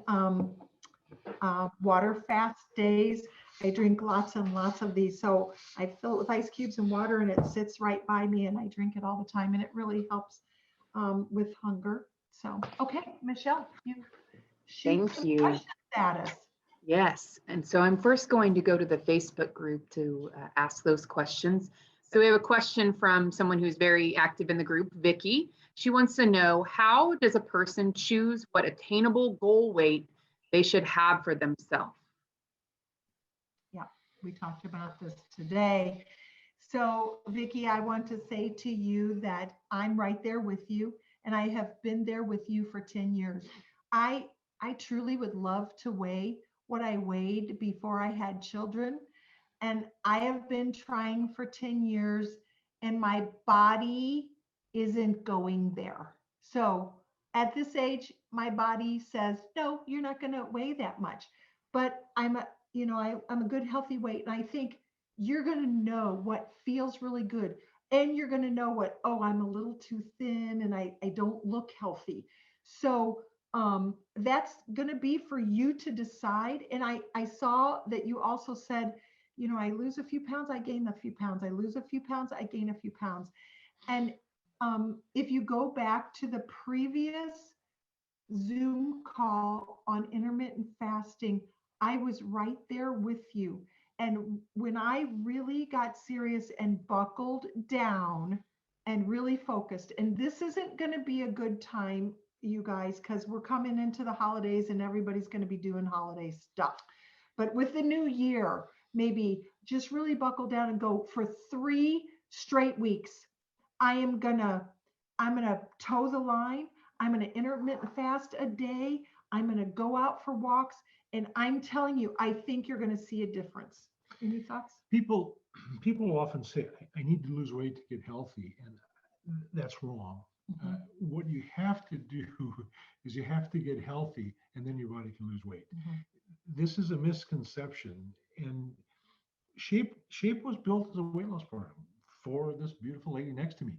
water fast days. I drink lots and lots of these. So I fill it with ice cubes and water, and it sits right by me, and I drink it all the time, and it really helps with hunger. So, okay, Michelle, you shoot Thank some you. questions at us. Yes, and so I'm first going to go to the Facebook group to ask those questions. So we have a question from someone who's very active in the group, Vicky. She wants to know, how does a person choose what attainable goal weight they should have for themselves? Yeah, we talked about this today. So, Vicky, I want to say to you that I'm right there with you, and I have been there with you for 10 years. I truly would love to weigh what I weighed before I had children, and I have been trying for 10 years, and my body isn't going there. So, at this age, my body says, no, you're not going to weigh that much. But I'm a good healthy weight, and I think you're going to know what feels really good, and you're going to know what, oh, I'm a little too thin and I don't look healthy. So that's going to be for you to decide. And I saw that you also said, I lose a few pounds, I gain a few pounds, I lose a few pounds, I gain a few pounds. And if you go back to the previous Zoom call on intermittent fasting, I was right there with you. And when I really got serious and buckled down and really focused, and this isn't going to be a good time, you guys, because we're coming into the holidays and everybody's going to be doing holiday stuff. But with the new year, maybe just really buckle down and go for 3 straight weeks. I'm gonna toe the line. I'm gonna intermittent fast a day. I'm gonna go out for walks, and I'm telling you, I think you're gonna see a difference. Any thoughts? People often say, I need to lose weight to get healthy, and that's wrong. What you have to do is you have to get healthy, and then your body can lose weight. This is a misconception, and Shape was built as a weight loss program for this beautiful lady next to me.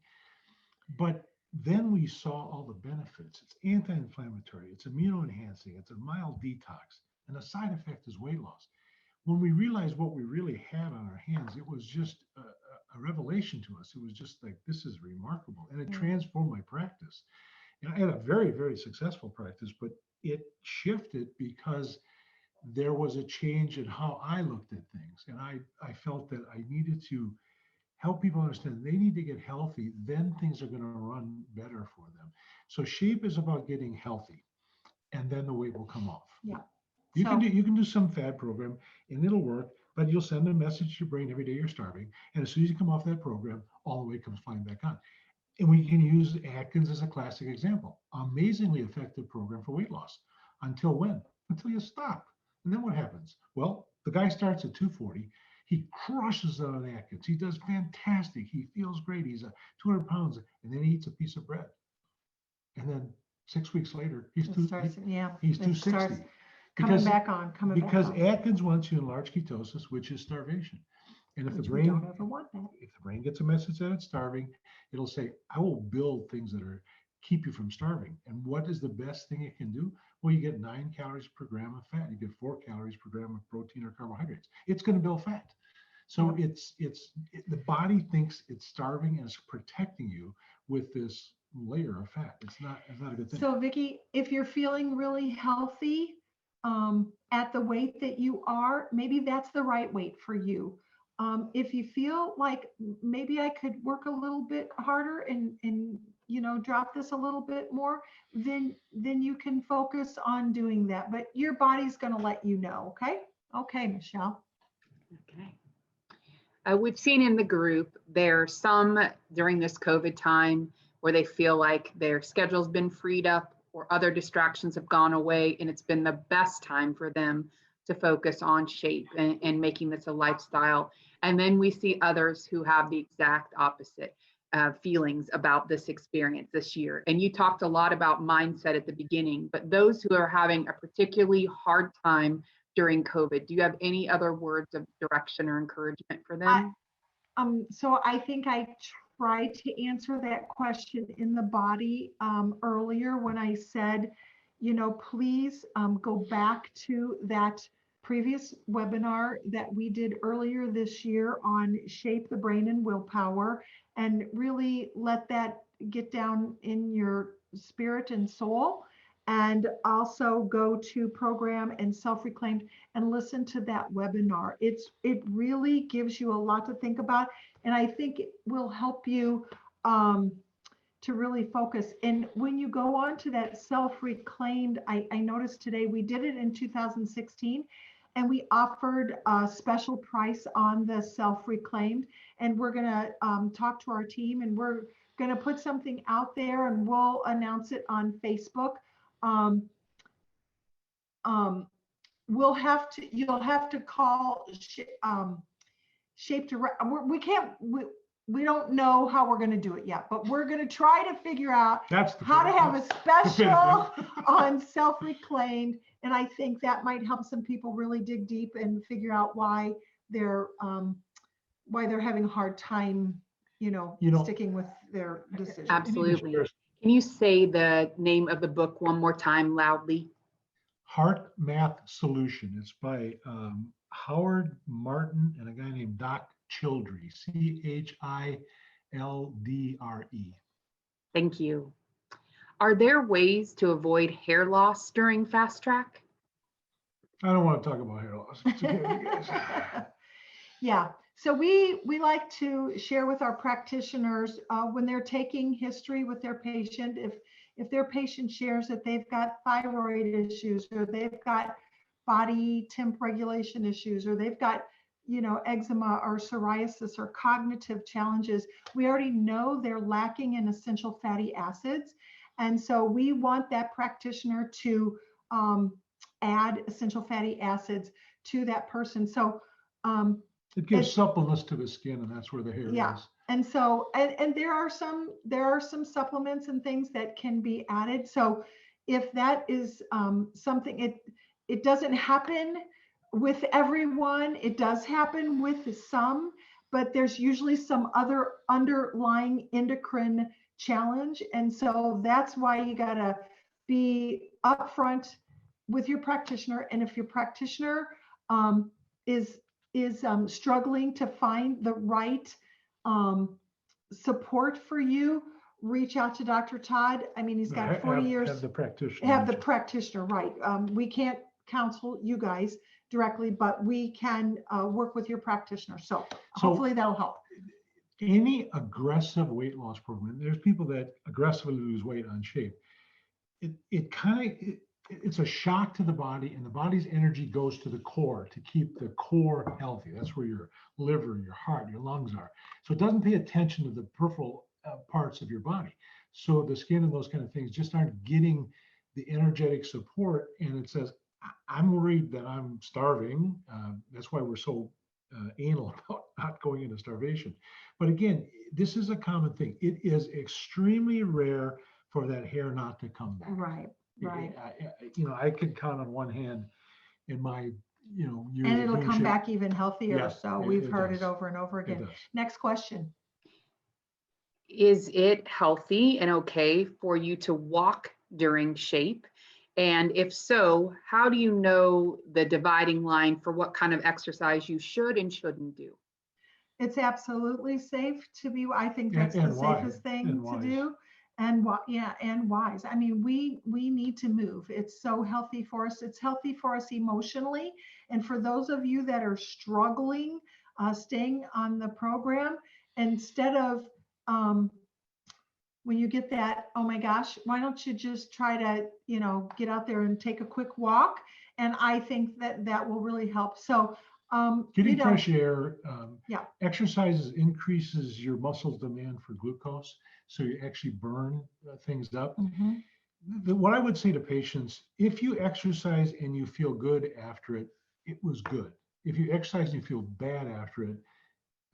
But then we saw all the benefits. It's anti-inflammatory, it's immunoenhancing, it's a mild detox, and the side effect is weight loss. When we realized what we really had on our hands, it was just a revelation to us. It was just like, this is remarkable. And it transformed my practice. And I had a very, very successful practice, but it shifted because there was a change in how I looked at things. And I felt that I needed to help people understand they need to get healthy, then things are going to run better for them. So Shape is about getting healthy, and then the weight will come off. Yeah. You can do some fad program and it'll work, but you'll send a message to your brain every day you're starving. And as soon as you come off that program, all the weight comes flying back on. And we can use Atkins as a classic example. Amazingly effective program for weight loss. Until when? Until you stop. And then what happens? Well, the guy starts at 240. He crushes it on Atkins. He does fantastic. He feels great. He's 200 pounds, and then he eats a piece of bread. And then 6 weeks later, he's 260. Coming back on. Because Atkins wants you in large ketosis, which is starvation. And if the brain don't ever want that. If the brain gets a message that it's starving, it'll say, I will build things that are keep you from starving. And what is the best thing it can do? Well, you get 9 calories per gram of fat. You get 4 calories per gram of protein or carbohydrates. It's going to build fat. So the body thinks it's starving and it's protecting you with this layer of fat. It's not a good thing. So Vicki, if you're feeling really healthy at the weight that you are, maybe that's the right weight for you. If you feel like maybe I could work a little bit harder and drop this a little bit more, then you can focus on doing that. But your body's going to let you know. Okay, Michelle. Okay. We've seen in the group, there are some during this COVID time where they feel like their schedule's been freed up or other distractions have gone away, and it's been the best time for them to focus on shape and making this a lifestyle. And then we see others who have the exact opposite feelings about this experience this year. And you talked a lot about mindset at the beginning, but those who are having a particularly hard time during COVID, do you have any other words of direction or encouragement for them? So I think I tried to answer that question in the body earlier when I said, please go back to that previous webinar that we did earlier this year on shape the brain and willpower, and really let that get down in your spirit and soul. And also go to program and self-reclaimed and listen to that webinar. It really gives you a lot to think about, and I think it will help you to really focus. And when you go on to that self-reclaimed, I noticed today we did it in 2016, and we offered a special price on the self-reclaimed, and we're going to talk to our team, and we're going to put something out there, and we'll announce it on Facebook. You'll have to call Shape Direct. We don't know how we're going to do it yet, but we're going to try to figure out how to have a special on self-reclaimed. And I think that might help some people really dig deep and figure out why they're having a hard time, sticking with their decision. Absolutely. Can you say the name of the book one more time loudly? Heart Math Solution. It's by Howard Martin and a guy named Doc Childre, Childre. Thank you. Are there ways to avoid hair loss during Fast Track? I don't want to talk about hair loss. It's okay, you guys. Yeah. So we like to share with our practitioners when they're taking history with their patient, if their patient shares that they've got thyroid issues, or they've got body temp regulation issues, or they've got eczema or psoriasis or cognitive challenges, we already know they're lacking in essential fatty acids. And so we want that practitioner to add essential fatty acids to that person. So it gives suppleness to the skin, and that's where the hair is. And so, and there are some supplements and things that can be added. So if that is something, it doesn't happen with everyone. It does happen with some, but there's usually some other underlying endocrine challenge. And so that's why you gotta be upfront with your practitioner. And if your practitioner is struggling to find the right support for you, reach out to Dr. Todd. I mean, he's got 40 years. Have the practitioner. Have the practitioner, right. We can't counsel you guys directly, but we can work with your practitioner. So hopefully that'll help. Any aggressive weight loss program, there's people that aggressively lose weight on shape. It's a shock to the body, and the body's energy goes to the core to keep the core healthy. That's where your liver, your heart, your lungs are. So it doesn't pay attention to the peripheral parts of your body. So the skin and those kind of things just aren't getting the energetic support. And it says, I'm worried that I'm starving. That's why we're so anal about not going into starvation. But again, this is a common thing. It is extremely rare for that hair not to come back. Right. Right. I could count on one hand in my, years. And it'll come back even healthier. Yeah, so we've heard it over and over again. Next question. Is it healthy and okay for you to walk during shape? And if so, how do you know the dividing line for what kind of exercise you should and shouldn't do? It's absolutely safe to be. I think that's the safest thing to do. And wise. I mean, we need to move. It's so healthy for us. It's healthy for us emotionally. And for those of you that are struggling, staying on the program, instead of when you get that, oh my gosh, why don't you just try to, get out there and take a quick walk? And I think that will really help. So getting fresh air, yeah, exercises increases your muscles' demand for glucose. So you actually burn things up. Mm-hmm. What I would say to patients, if you exercise and you feel good after it, it was good. If you exercise and you feel bad after it,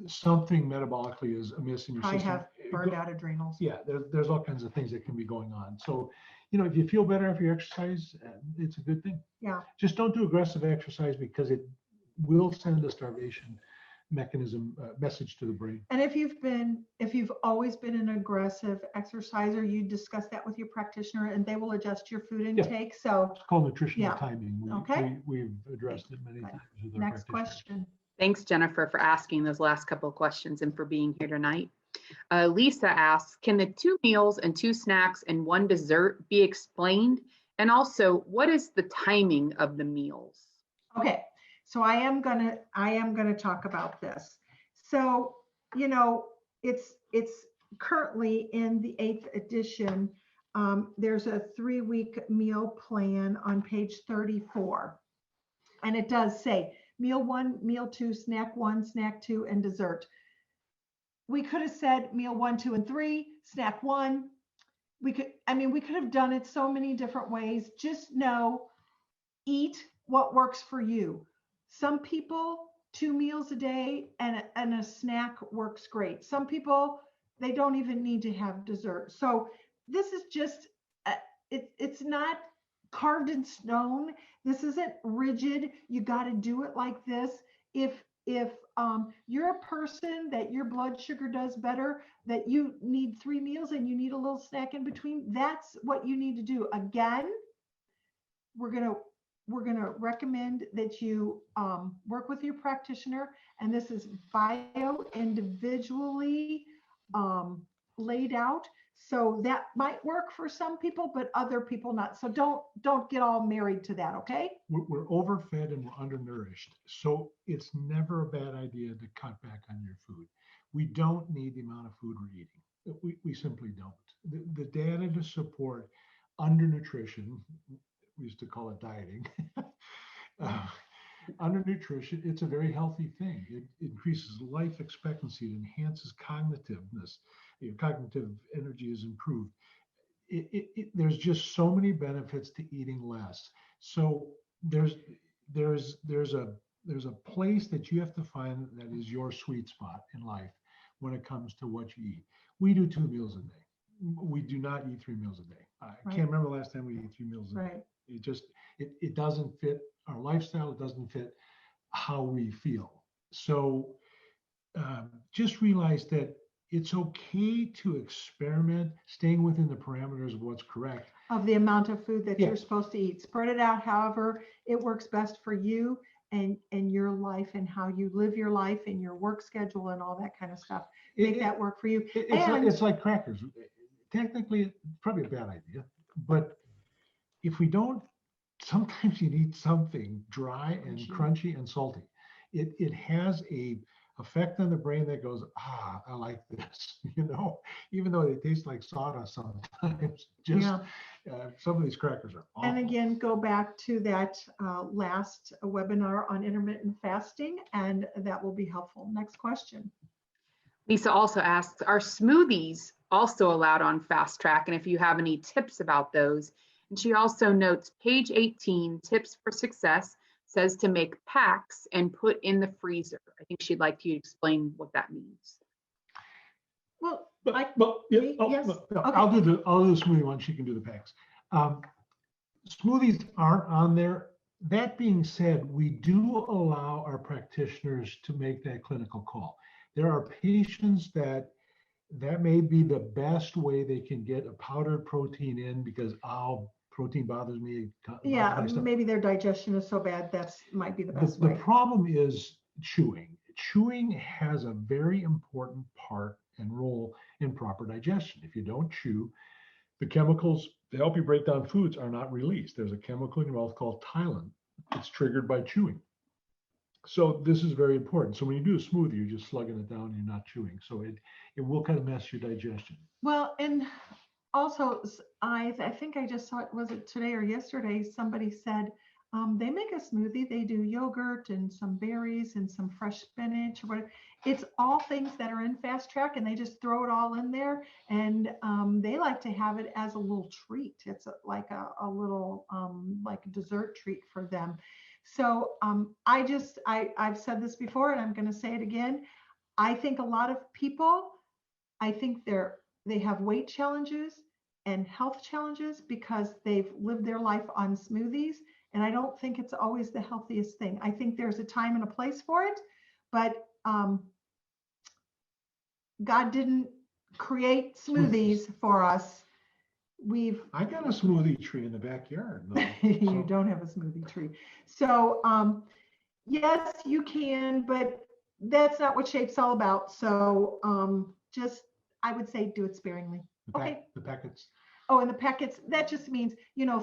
something metabolically is amiss in your I system. have burned out adrenals. Yeah, there's all kinds of things that can be going on. So, if you feel better after you exercise, it's a good thing. Yeah. Just don't do aggressive exercise because it will send a starvation message to the brain. And if you've always been an aggressive exerciser, you discuss that with your practitioner and they will adjust your food intake. So it's called nutritional yeah. timing. We've addressed it many times with our next practitioners. question. Thanks, Jennifer, for asking those last couple of questions and for being here tonight. Lisa asks, can the 2 meals and 2 snacks and 1 dessert be explained? And also, what is the timing of the meals? Okay, so I am gonna talk about this. So, it's currently in the 8th edition. There's a 3-week meal plan on page 34. And it does say meal 1, meal 2, snack 1, snack 2, and dessert. We could have said meal 1, 2, and 3, snack 1. We could have done it so many different ways. Just know, eat what works for you. Some people, 2 meals a day and a snack works great. Some people, they don't even need to have dessert. So this is just, it's not carved in stone. This isn't rigid. You got to do it like this. If you're a person that your blood sugar does better, that you need 3 meals and you need a little snack in between, that's what you need to do. Again, we're gonna recommend that you work with your practitioner, and this is individually laid out. So that might work for some people, but other people not. So don't get all married to that, okay? We're overfed and we're undernourished. So it's never a bad idea to cut back on your food. We don't need the amount of food we're eating. We simply don't. The data to support undernutrition, we used to call it dieting. Undernutrition, it's a very healthy thing. It increases life expectancy, it enhances cognitiveness. Your cognitive energy is improved. There's just so many benefits to eating less. So there's a place that you have to find that is your sweet spot in life when it comes to what you eat. We do 2 meals a day. We do not eat 3 meals a day. I can't remember the last time we ate 3 meals a day. It doesn't fit our lifestyle. It doesn't fit how we feel. So just realize that it's okay to experiment, staying within the parameters of what's correct. Of the amount of food that you're supposed to eat. Spread it out however it works best for you and your life and how you live your life and your work schedule and all that kind of stuff. Make that work for you. It's like crackers. Technically, it's probably a bad idea, but if we don't, sometimes you need something dry and crunchy and salty. It has a effect on the brain that goes, I like this, even though they taste like sawdust sometimes. Some of these crackers are awful. And again, go back to that last webinar on intermittent fasting, and that will be helpful. Next question. Lisa also asks, are smoothies also allowed on Fast Track? And if you have any tips about those. And she also notes page 18, tips for success, says to make packs and put in the freezer. I think she'd like you to explain what that means. Well, yes. I'll do the smoothie one. She can do the packs. Smoothies aren't on there. That being said, we do allow our practitioners to make that clinical call. There are patients that may be the best way they can get a powdered protein in because protein bothers me. Yeah, maybe their digestion is so bad, might be the best way. The problem is chewing. Chewing has a very important part and role in proper digestion. If you don't chew, the chemicals to help you break down foods are not released. There's a chemical in your mouth called ptyalin. It's triggered by chewing. So this is very important. So when you do a smoothie, you're just slugging it down, you're not chewing. So it will kind of mess your digestion. Well, and also, I think I just saw it, was it today or yesterday, somebody said they make a smoothie, they do yogurt and some berries and some fresh spinach or whatever. It's all things that are in Fast Track and they just throw it all in there, and they like to have it as a little treat. It's like a little like a dessert treat for them. So I've said this before, and I'm going to say it again. I think a lot of people, I think they have weight challenges and health challenges because they've lived their life on smoothies. And I don't think it's always the healthiest thing. I think there's a time and a place for it, but God didn't create smoothies for us. I got a smoothie tree in the backyard. No, You don't have a smoothie tree. So yes, you can, but that's not what Shape's all about. So just, I would say, do it sparingly. The packets. Oh, and the packets, that just means,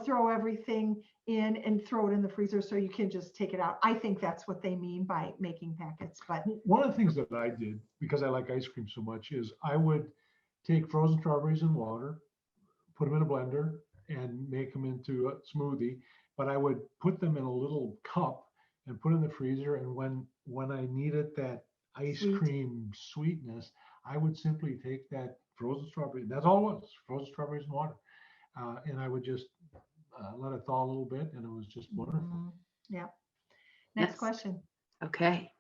throw everything in and throw it in the freezer so you can just take it out. I think that's what they mean by making packets. But one of the things that I did, because I like ice cream so much, is I would take frozen strawberries in water, put them in a blender, and make them into a smoothie. But I would put them in a little cup and put in the freezer. And when I needed that ice cream sweetness, I would simply take that frozen strawberry. That's all it was, frozen strawberries and water. And I would just let it thaw a little bit, and it was just wonderful. Yeah. Next question. Okay.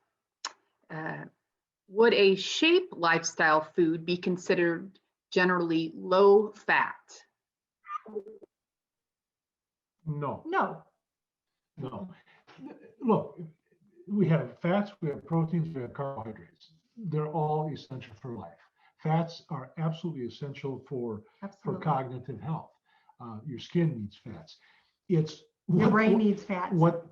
Would a Shape lifestyle food be considered generally low fat? No. No. Look, we have fats, we have proteins, we have carbohydrates. They're all essential for life. Fats are absolutely essential for cognitive health. Your skin needs fats. Your brain needs fats. What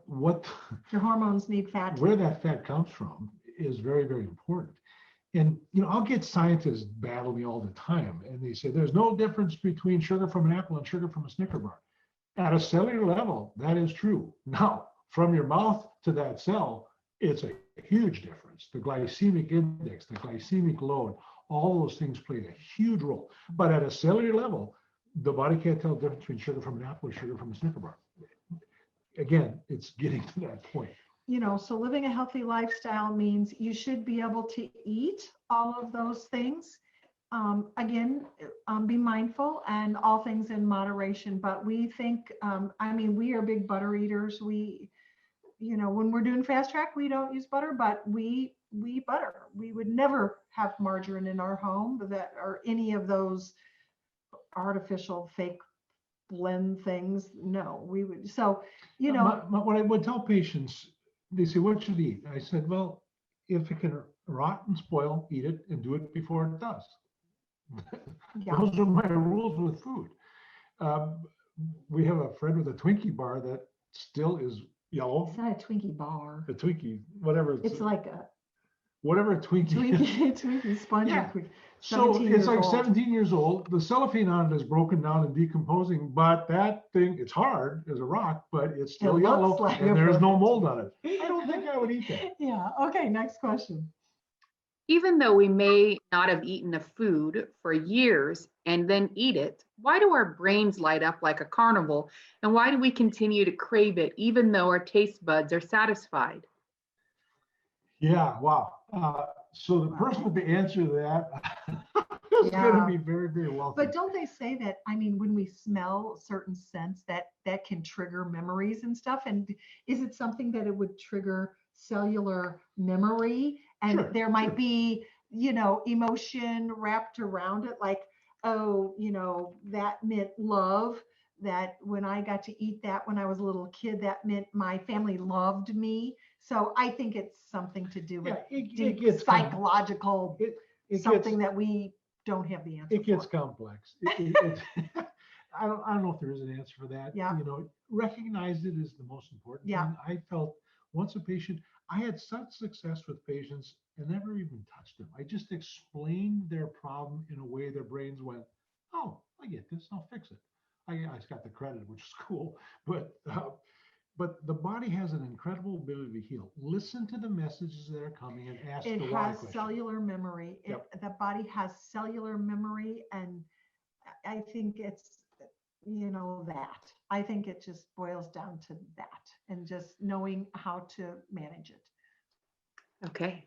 your hormones need fat. Where that fat comes from is very, very important. And I'll get scientists battle me all the time, and they say there's no difference between sugar from an apple and sugar from a Snicker bar. At a cellular level, that is true. Now, from your mouth to that cell, it's a huge difference. The glycemic index, the glycemic load, all those things play a huge role. But at a cellular level, the body can't tell the difference between sugar from an apple or sugar from a Snicker bar. Again, it's getting to that point. So living a healthy lifestyle means you should be able to eat all of those things. Again, be mindful and all things in moderation. But we think, we are big butter eaters. We, when we're doing fast track, we don't use butter, but we butter. We would never have margarine in our home or any of those artificial fake blend things. No, we would. So, what I would tell patients, they say, what should eat? I said, well, if it can rot and spoil, eat it and do it before it does. Yeah. Those are my rules with food. We have a friend with a Twinkie bar that still is yellow. It's not a Twinkie bar. A Twinkie, whatever. It's like a whatever a Twinkie is. Twinkie sponge. Yeah. So it's like 17 years old. The cellophane on it is broken down and decomposing, but that thing, it's hard as a rock, but it's still yellow, like and there's no mold on it. I don't think I would eat that. Yeah. Okay. Next question. Even though we may not have eaten a food for years and then eat it, why do our brains light up like a carnival? And why do we continue to crave it even though our taste buds are satisfied? Yeah, wow. So the person with the answer to that is going to be very, very wealthy. But don't they say that, when we smell certain scents that can trigger memories and stuff? And is it something that it would trigger cellular memory? And there might be, emotion wrapped around it, like, oh, that meant love. That when I got to eat that when I was a little kid, that meant my family loved me. So I think it's something to do with deep psychological, something that we don't have the answer It gets for. complex. I don't know if there is an answer for that. Yeah. Recognize it is the most important thing. I felt once a patient, I had such success with patients and never even touched them. I just explained their problem in a way their brains went, oh, I get this, I'll fix it. I just got the credit, which is cool, but the body has an incredible ability to heal. Listen to the messages that are coming and ask the why question. It has cellular memory. The body has cellular memory, and I think it's that. I think it just boils down to that, and just knowing how to manage it. Okay.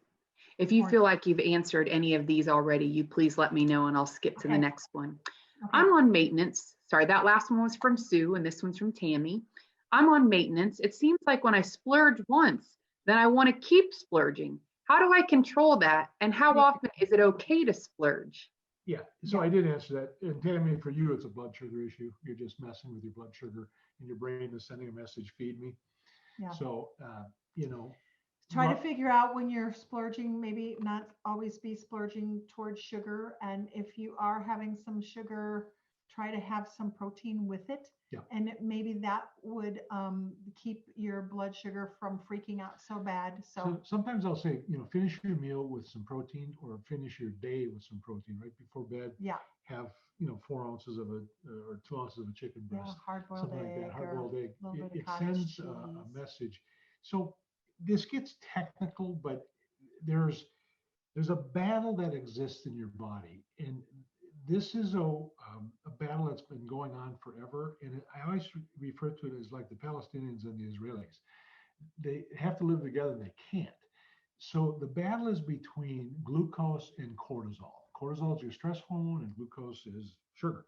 If you feel like you've answered any of these already, you please let me know and I'll skip to the next one. Okay. I'm on maintenance. Sorry, that last one was from Sue and this one's from Tammy. I'm on maintenance. It seems like when I splurge once, then I want to keep splurging. How do I control that? And how often is it okay to splurge? Yeah, so I did answer that. And Tammy, for you, it's a blood sugar issue. You're just messing with your blood sugar, and your brain is sending a message, feed me. Yeah. So, you know, Try to figure out when you're splurging, maybe not always be splurging towards sugar. And if you are having some sugar, try to have some protein with it. Yeah. And maybe that would keep your blood sugar from freaking out so bad. So sometimes I'll say, you know, finish your meal with some protein, or finish your day with some protein right before bed. Yeah. Have, you know, 4 ounces of or 2 ounces of a chicken breast. Yeah, hard-boiled something like egg, that, hard-boiled egg. It cottage sends a cheese. message. So this gets technical, but there's a battle that exists in your body, and this is a battle that's been going on forever. And I always refer to it as like the Palestinians and the Israelis. They have to live together, and they can't. So the battle is between glucose and cortisol. Cortisol is your stress hormone, and glucose is sugar.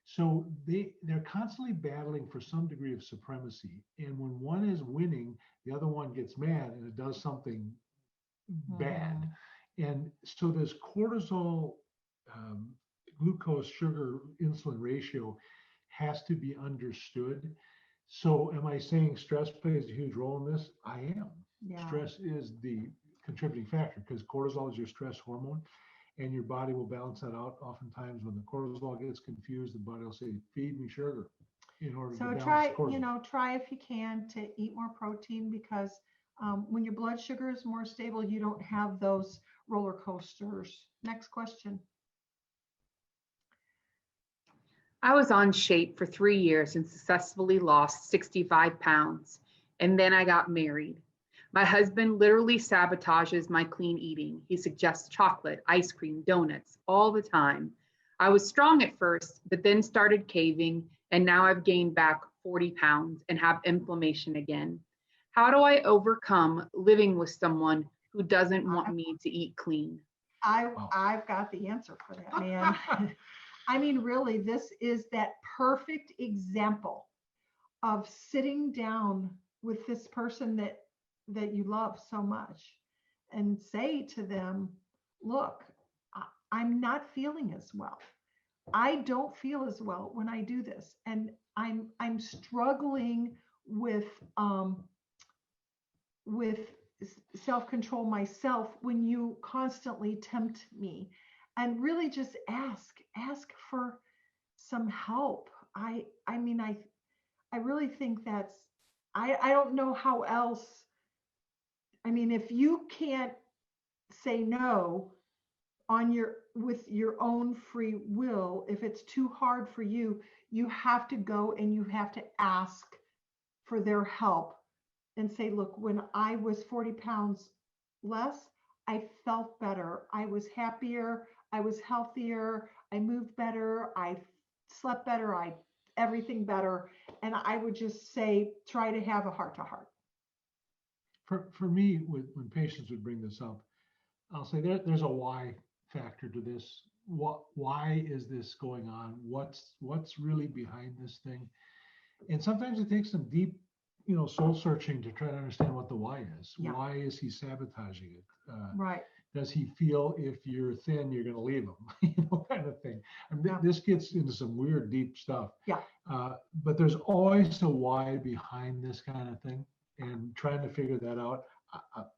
So they're constantly battling for some degree of supremacy. And when one is winning, the other one gets mad and it does something bad. And so this cortisol, glucose, sugar, insulin ratio has to be understood. So am I saying stress plays a huge role in this? I am. Yeah. Stress is the contributing factor, because cortisol is your stress hormone, and your body will balance that out. Oftentimes when the cortisol gets confused, the body will say, feed me sugar in order to balance cortisol. Try if you can to eat more protein, because when your blood sugar is more stable, you don't have those roller coasters. Next question. I was on Shape for 3 years and successfully lost 65 pounds. And then I got married. My husband literally sabotages my clean eating. He suggests chocolate, ice cream, donuts all the time. I was strong at first, but then started caving, and now I've gained back 40 pounds and have inflammation again. How do I overcome living with someone who doesn't want me to eat clean? I've got the answer for that, man. I mean, really, this is that perfect example of sitting down with this person that you love so much and say to them, look, I'm not feeling as well. I don't feel as well when I do this. And I'm struggling with self-control myself when you constantly tempt me. And really just ask for some help. I mean, I really think that's, I don't know how else. I mean, if you can't say no with your own free will, if it's too hard for you, you have to go and you have to ask for their help and say, look, when I was 40 pounds less, I felt better. I was happier. I was healthier. I moved better. I slept better. Everything better. And I would just say, try to have a heart-to-heart. For me, when patients would bring this up, I'll say there's a why factor to this. Why is this going on? What's really behind this thing? And sometimes it takes some deep, soul searching to try to understand what the why is. Yeah. Why is he sabotaging it? Right. Does he feel if you're thin, you're going to leave him? Kind of thing. I mean, Yeah. This gets into some weird, deep stuff. Yeah. But there's always a why behind this kind of thing, and trying to figure that out.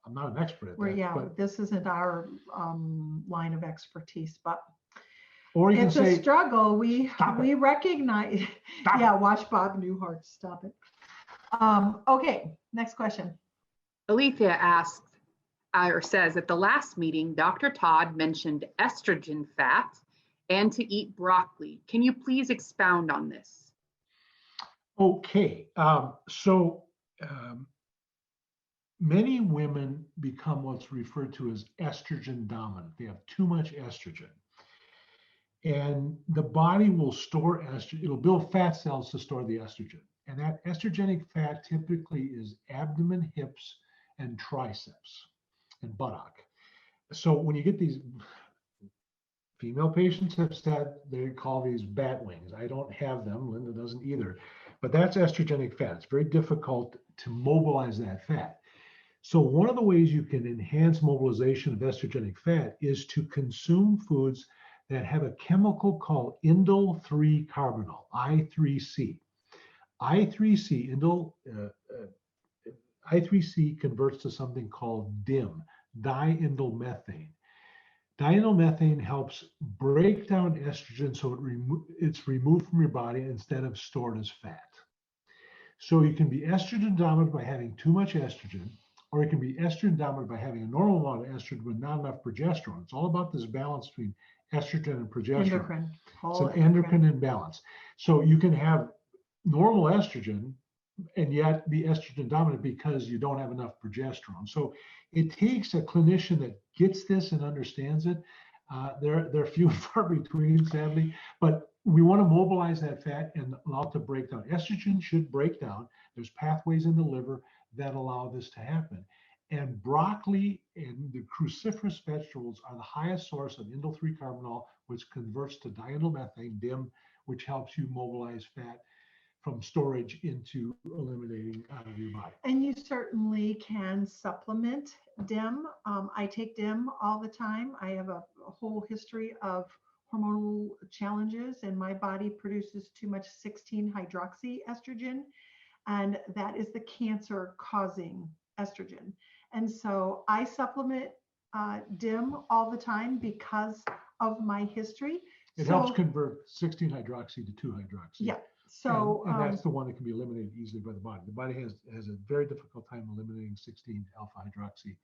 I'm not an expert at that. But this isn't our line of expertise, but or you it's can say, a struggle. We recognize. Stop yeah, it. watch Bob Newhart. Stop it. Okay, next question. Alethea asks, or says, at the last meeting, Dr. Todd mentioned estrogen fat and to eat broccoli. Can you please expound on this? Okay, many women become what's referred to as estrogen dominant. They have too much estrogen. And the body will store estrogen. It'll build fat cells to store the estrogen. And that estrogenic fat typically is abdomen, hips, and triceps and buttock. So when you get these, female patients have said they call these bat wings. I don't have them. Linda doesn't either. but that's estrogenic fat. It's very difficult to mobilize that fat. So one of the ways you can enhance mobilization of estrogenic fat is to consume foods that have a chemical called indole 3 carbonyl, I3C. I3C converts to something called DIM, diindolylmethane. Diindolylmethane helps break down estrogen so it's removed from your body instead of stored as fat. So you can be estrogen dominant by having too much estrogen, or it can be estrogen dominant by having a normal amount of estrogen but not enough progesterone. It's all about this balance between estrogen and progesterone. It's an endocrine imbalance. So you can have normal estrogen and yet be estrogen dominant because you don't have enough progesterone. So it takes a clinician that gets this and understands it. They're few and far between, sadly, but we want to mobilize that fat and allow it to break down. Estrogen should break down. There's pathways in the liver that allow this to happen. And broccoli and the cruciferous vegetables are the highest source of indole 3 carbonyl, which converts to diindolylmethane, DIM, which helps you mobilize fat from storage into eliminating out of your body. And you certainly can supplement DIM. I take DIM all the time. I have a whole history of hormonal challenges, and my body produces too much 16-hydroxyestrogen, and that is the cancer-causing estrogen. And so I supplement DIM all the time because of my history. It helps convert 16-hydroxy to 2-hydroxy. Yeah. So and that's the one that can be eliminated easily by the body. The body has a very difficult time eliminating 16-alpha-hydroxy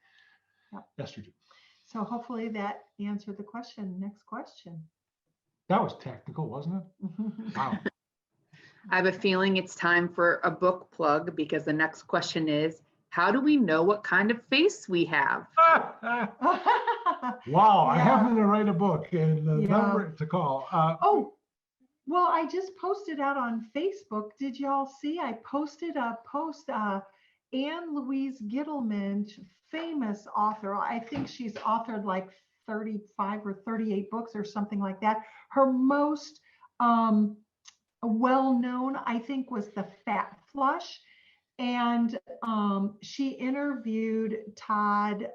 estrogen. So hopefully that answered the question. Next question. That was technical, wasn't it? Wow. I have a feeling it's time for a book plug because the next question is, how do we know what kind of face we have? Wow, I happen to write a book and the number to call. Well, I just posted out on Facebook. Did y'all see? I posted a post. Anne Louise Gittleman, famous author. I think she's authored like 35 or 38 books or something like that. Her most well-known, I think, was The Fat Flush. And she interviewed Todd.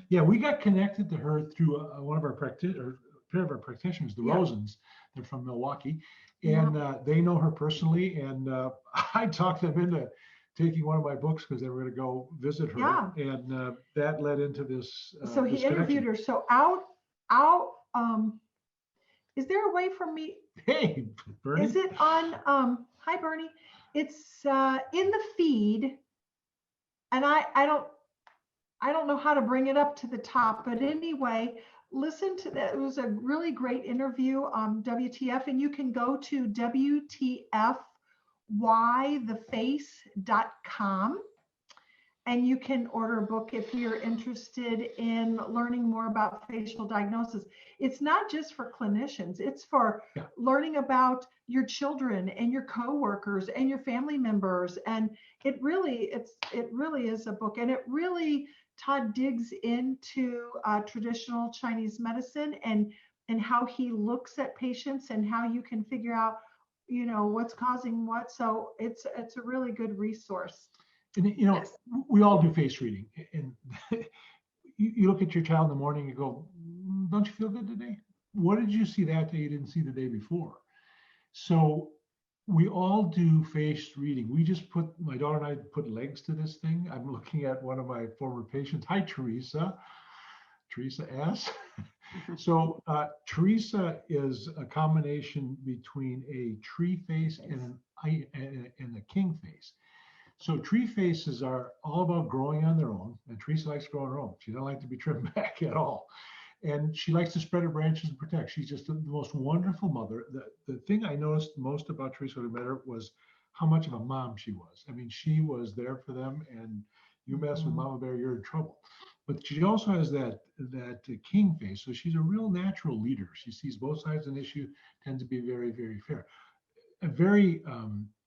Yeah, we got connected to her through one of our practitioners, the Rosens. They're from Milwaukee, and they know her personally. And I talked them into taking one of my books because they were going to go visit her. Yeah. And that led into this. So he interviewed her. So is there a way for me? Hey, Bernie. Is it on? Hi, Bernie. It's in the feed, and I don't know how to bring it up to the top, but anyway, listen to that. It was a really great interview on WTF, and you can go to WTFwhytheface.com, and you can order a book if you're interested in learning more about facial diagnosis. It's not just for clinicians, it's for learning about your children and your coworkers and your family members. And it really is a book, and it really, Todd digs into traditional Chinese medicine and how he looks at patients and how you can figure out, what's causing what. So it's a really good resource. And we all do face reading, and you look at your child in the morning, you go, don't you feel good today? What did you see that day you didn't see the day before? So we all do face reading. My daughter and I put legs to this thing. I'm looking at one of my former patients. Hi, Teresa S. So Teresa is a combination between a tree face and a king face. So tree faces are all about growing on their own, and Teresa likes to grow on her own. She doesn't like to be trimmed back at all. And she likes to spread her branches and protect. She's just the most wonderful mother. The thing I noticed most about Teresa when I met her was how much of a mom she was. I mean, she was there for them, and you mess with Mama Bear, you're in trouble. But she also has that king face. So she's a real natural leader. She sees both sides of an issue, tends to be very, very fair. A very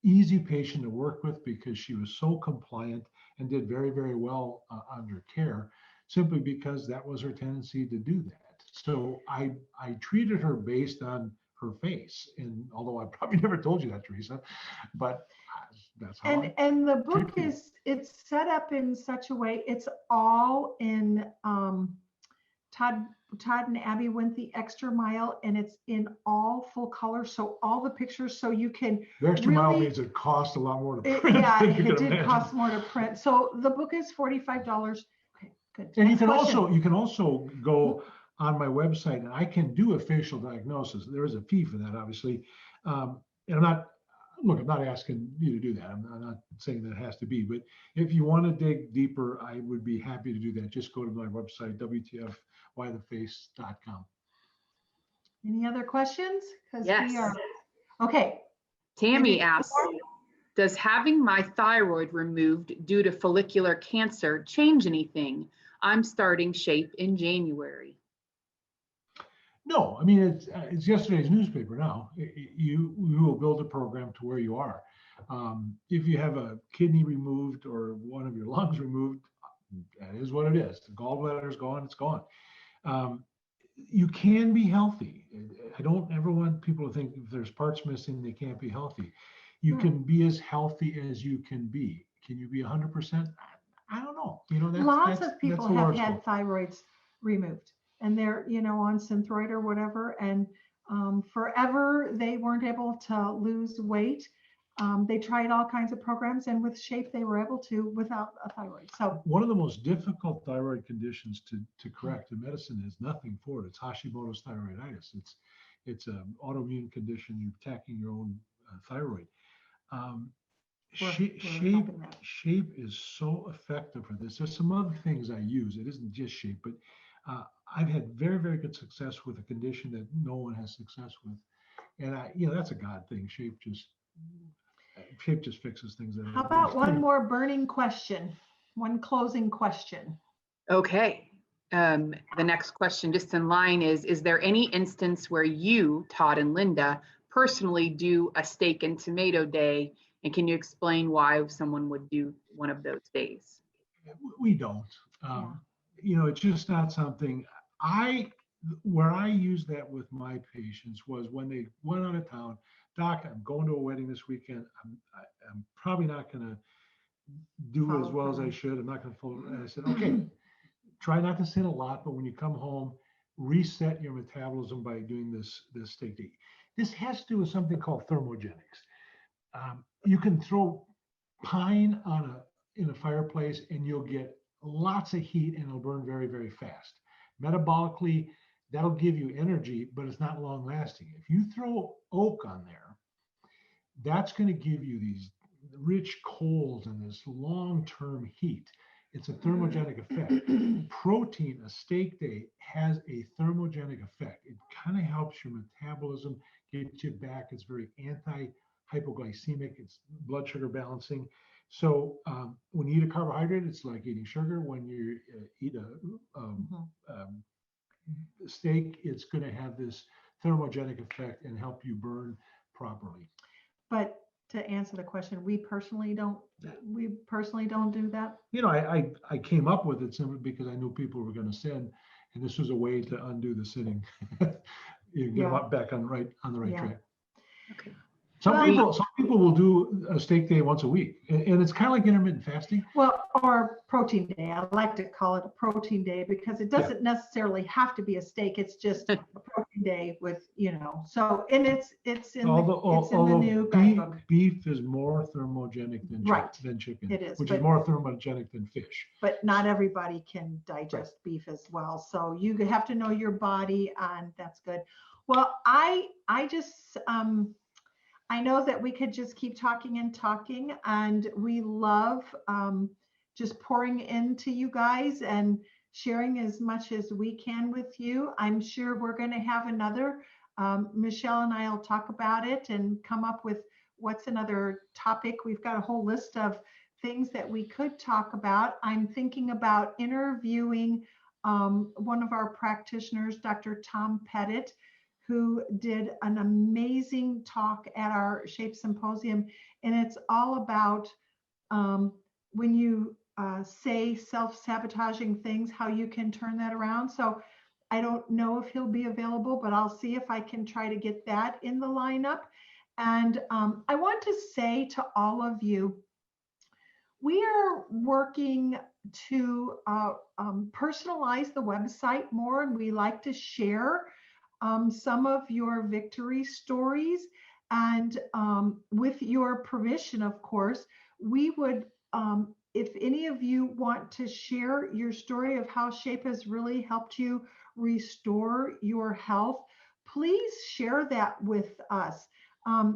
easy patient to work with because she was so compliant and did very, very well under care, simply because that was her tendency to do that. So I treated her based on her face. And although I probably never told you that, Teresa, but that's how. And the book it's set up in such a way, it's all in Todd and Abby went the extra mile, and it's in all full color. So all the pictures, so you can The extra mile means it costs a lot more to print. It did cost more to print. So the book is $45. Okay, good. And you can also go on my website, and I can do a facial diagnosis. There is a fee for that, obviously. And I'm not asking you to do that. I'm not saying that it has to be, but if you want to dig deeper, I would be happy to do that. Just go to my website, WTFWhytheface.com. Any other questions? Yes. Okay. Tammy asks, does having my thyroid removed due to follicular cancer change anything? I'm starting Shape in January. No, I mean, it's yesterday's newspaper now. You will build a program to where you are. If you have a kidney removed or one of your lungs removed, that is what it is. The gallbladder is gone, it's gone. You can be healthy. I don't ever want people to think if there's parts missing, they can't be healthy. You can be as healthy as you can be. Can you be 100%? I don't know. Lots of people have had thyroids removed, and they're, on Synthroid or whatever, and forever they weren't able to lose weight. They tried all kinds of programs, and with Shape they were able to without a thyroid. So one of the most difficult thyroid conditions to correct in medicine is nothing for it. It's Hashimoto's thyroiditis. It's an autoimmune condition. You're attacking your own thyroid. Shape is so effective for this. There's some other things I use. It isn't just Shape, but I've had very, very good success with a condition that no one has success with. And that's a God thing. Shape just fixes things. How about one more burning question? One closing question. Okay. The next question just in line is there any instance where you, Todd and Linda, personally do a steak and tomato day? And can you explain why someone would do one of those days? We don't. It's just not something where I use that with my patients was when they went out of town. Doc, I'm going to a wedding this weekend. I'm probably not going to do as well as I should. I'm not going to follow. And I said, okay, try not to sin a lot, but when you come home, reset your metabolism by doing this steak day. This has to do with something called thermogenics. You can throw pine in a fireplace and you'll get lots of heat and it'll burn very, very fast. Metabolically, that'll give you energy, but it's not long lasting. If you throw oak on there, that's going to give you these rich coals and this long-term heat. It's a thermogenic effect. Protein, a steak day, has a thermogenic effect. It kind of helps your metabolism, get you back. It's very anti-hypoglycemic. It's blood sugar balancing. So when you eat a carbohydrate, it's like eating sugar. When you eat a steak, it's going to have this thermogenic effect and help you burn properly. But to answer the question, we personally don't do that. I came up with it simply because I knew people were going to sin, and this was a way to undo the sinning. Get them back on the right track. Okay. Some people will do a steak day once a week, and it's kind of like intermittent fasting. Well, or protein day. I like to call it a protein day because it doesn't necessarily have to be a steak. It's just a protein day with, So, and it's in the new guidebook. Beef is more thermogenic than chicken. It is, which is more thermogenic than fish. But not everybody can digest beef as well. So you have to know your body, and that's good. Well, I just I know that we could just keep talking, and we love just pouring into you guys and sharing as much as we can with you. I'm sure we're going to have another. Michelle and I will talk about it and come up with what's another topic. We've got a whole list of things that we could talk about. I'm thinking about interviewing one of our practitioners, Dr. Tom Pettit, who did an amazing talk at our Shape Symposium. And it's all about when you say self-sabotaging things, how you can turn that around. So I don't know if he'll be available, but I'll see if I can try to get that in the lineup. And I want to say to all of you, we are working to personalize the website more, and we like to share some of your victory stories. And with your permission, of course, we would, if any of you want to share your story of how Shape has really helped you restore your health, please share that with us.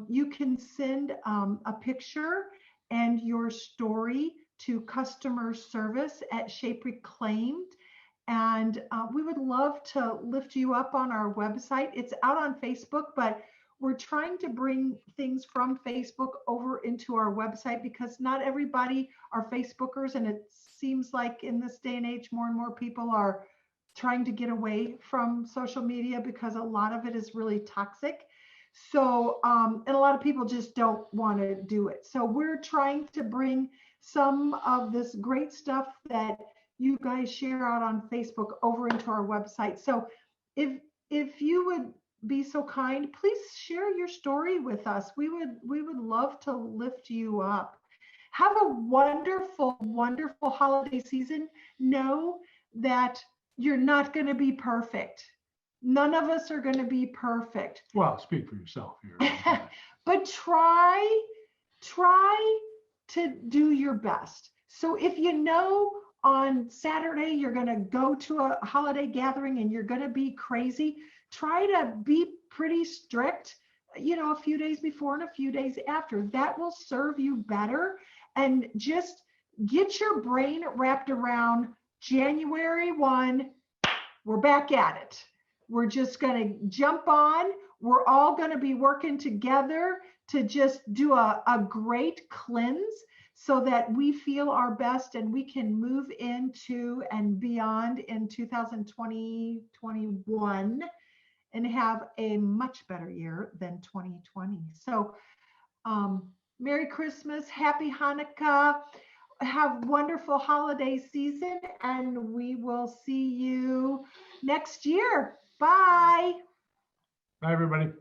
You can send a picture and your story to customer service at Shape Reclaimed. And we would love to lift you up on our website. It's out on Facebook, but we're trying to bring things from Facebook over into our website because not everybody are Facebookers. And it seems like in this day and age, more and more people are trying to get away from social media because a lot of it is really toxic. So, and a lot of people just don't want to do it. So we're trying to bring some of this great stuff that you guys share out on Facebook over into our website. So if you would be so kind, please share your story with us. We would love to lift you up. Have a wonderful, wonderful holiday season. Know that you're not going to be perfect. None of us are going to be perfect. Well, speak for yourself here. But try to do your best. So if you know on Saturday you're going to go to a holiday gathering and you're going to be crazy, try to be pretty strict, a few days before and a few days after. That will serve you better. And just get your brain wrapped around January 1, we're back at it. We're just going to jump on. We're all going to be working together to just do a great cleanse so that we feel our best and we can move into and beyond in 2021 and have a much better year than 2020. So Merry Christmas, Happy Hanukkah, have wonderful holiday season, and we will see you next year. Bye. Bye, everybody.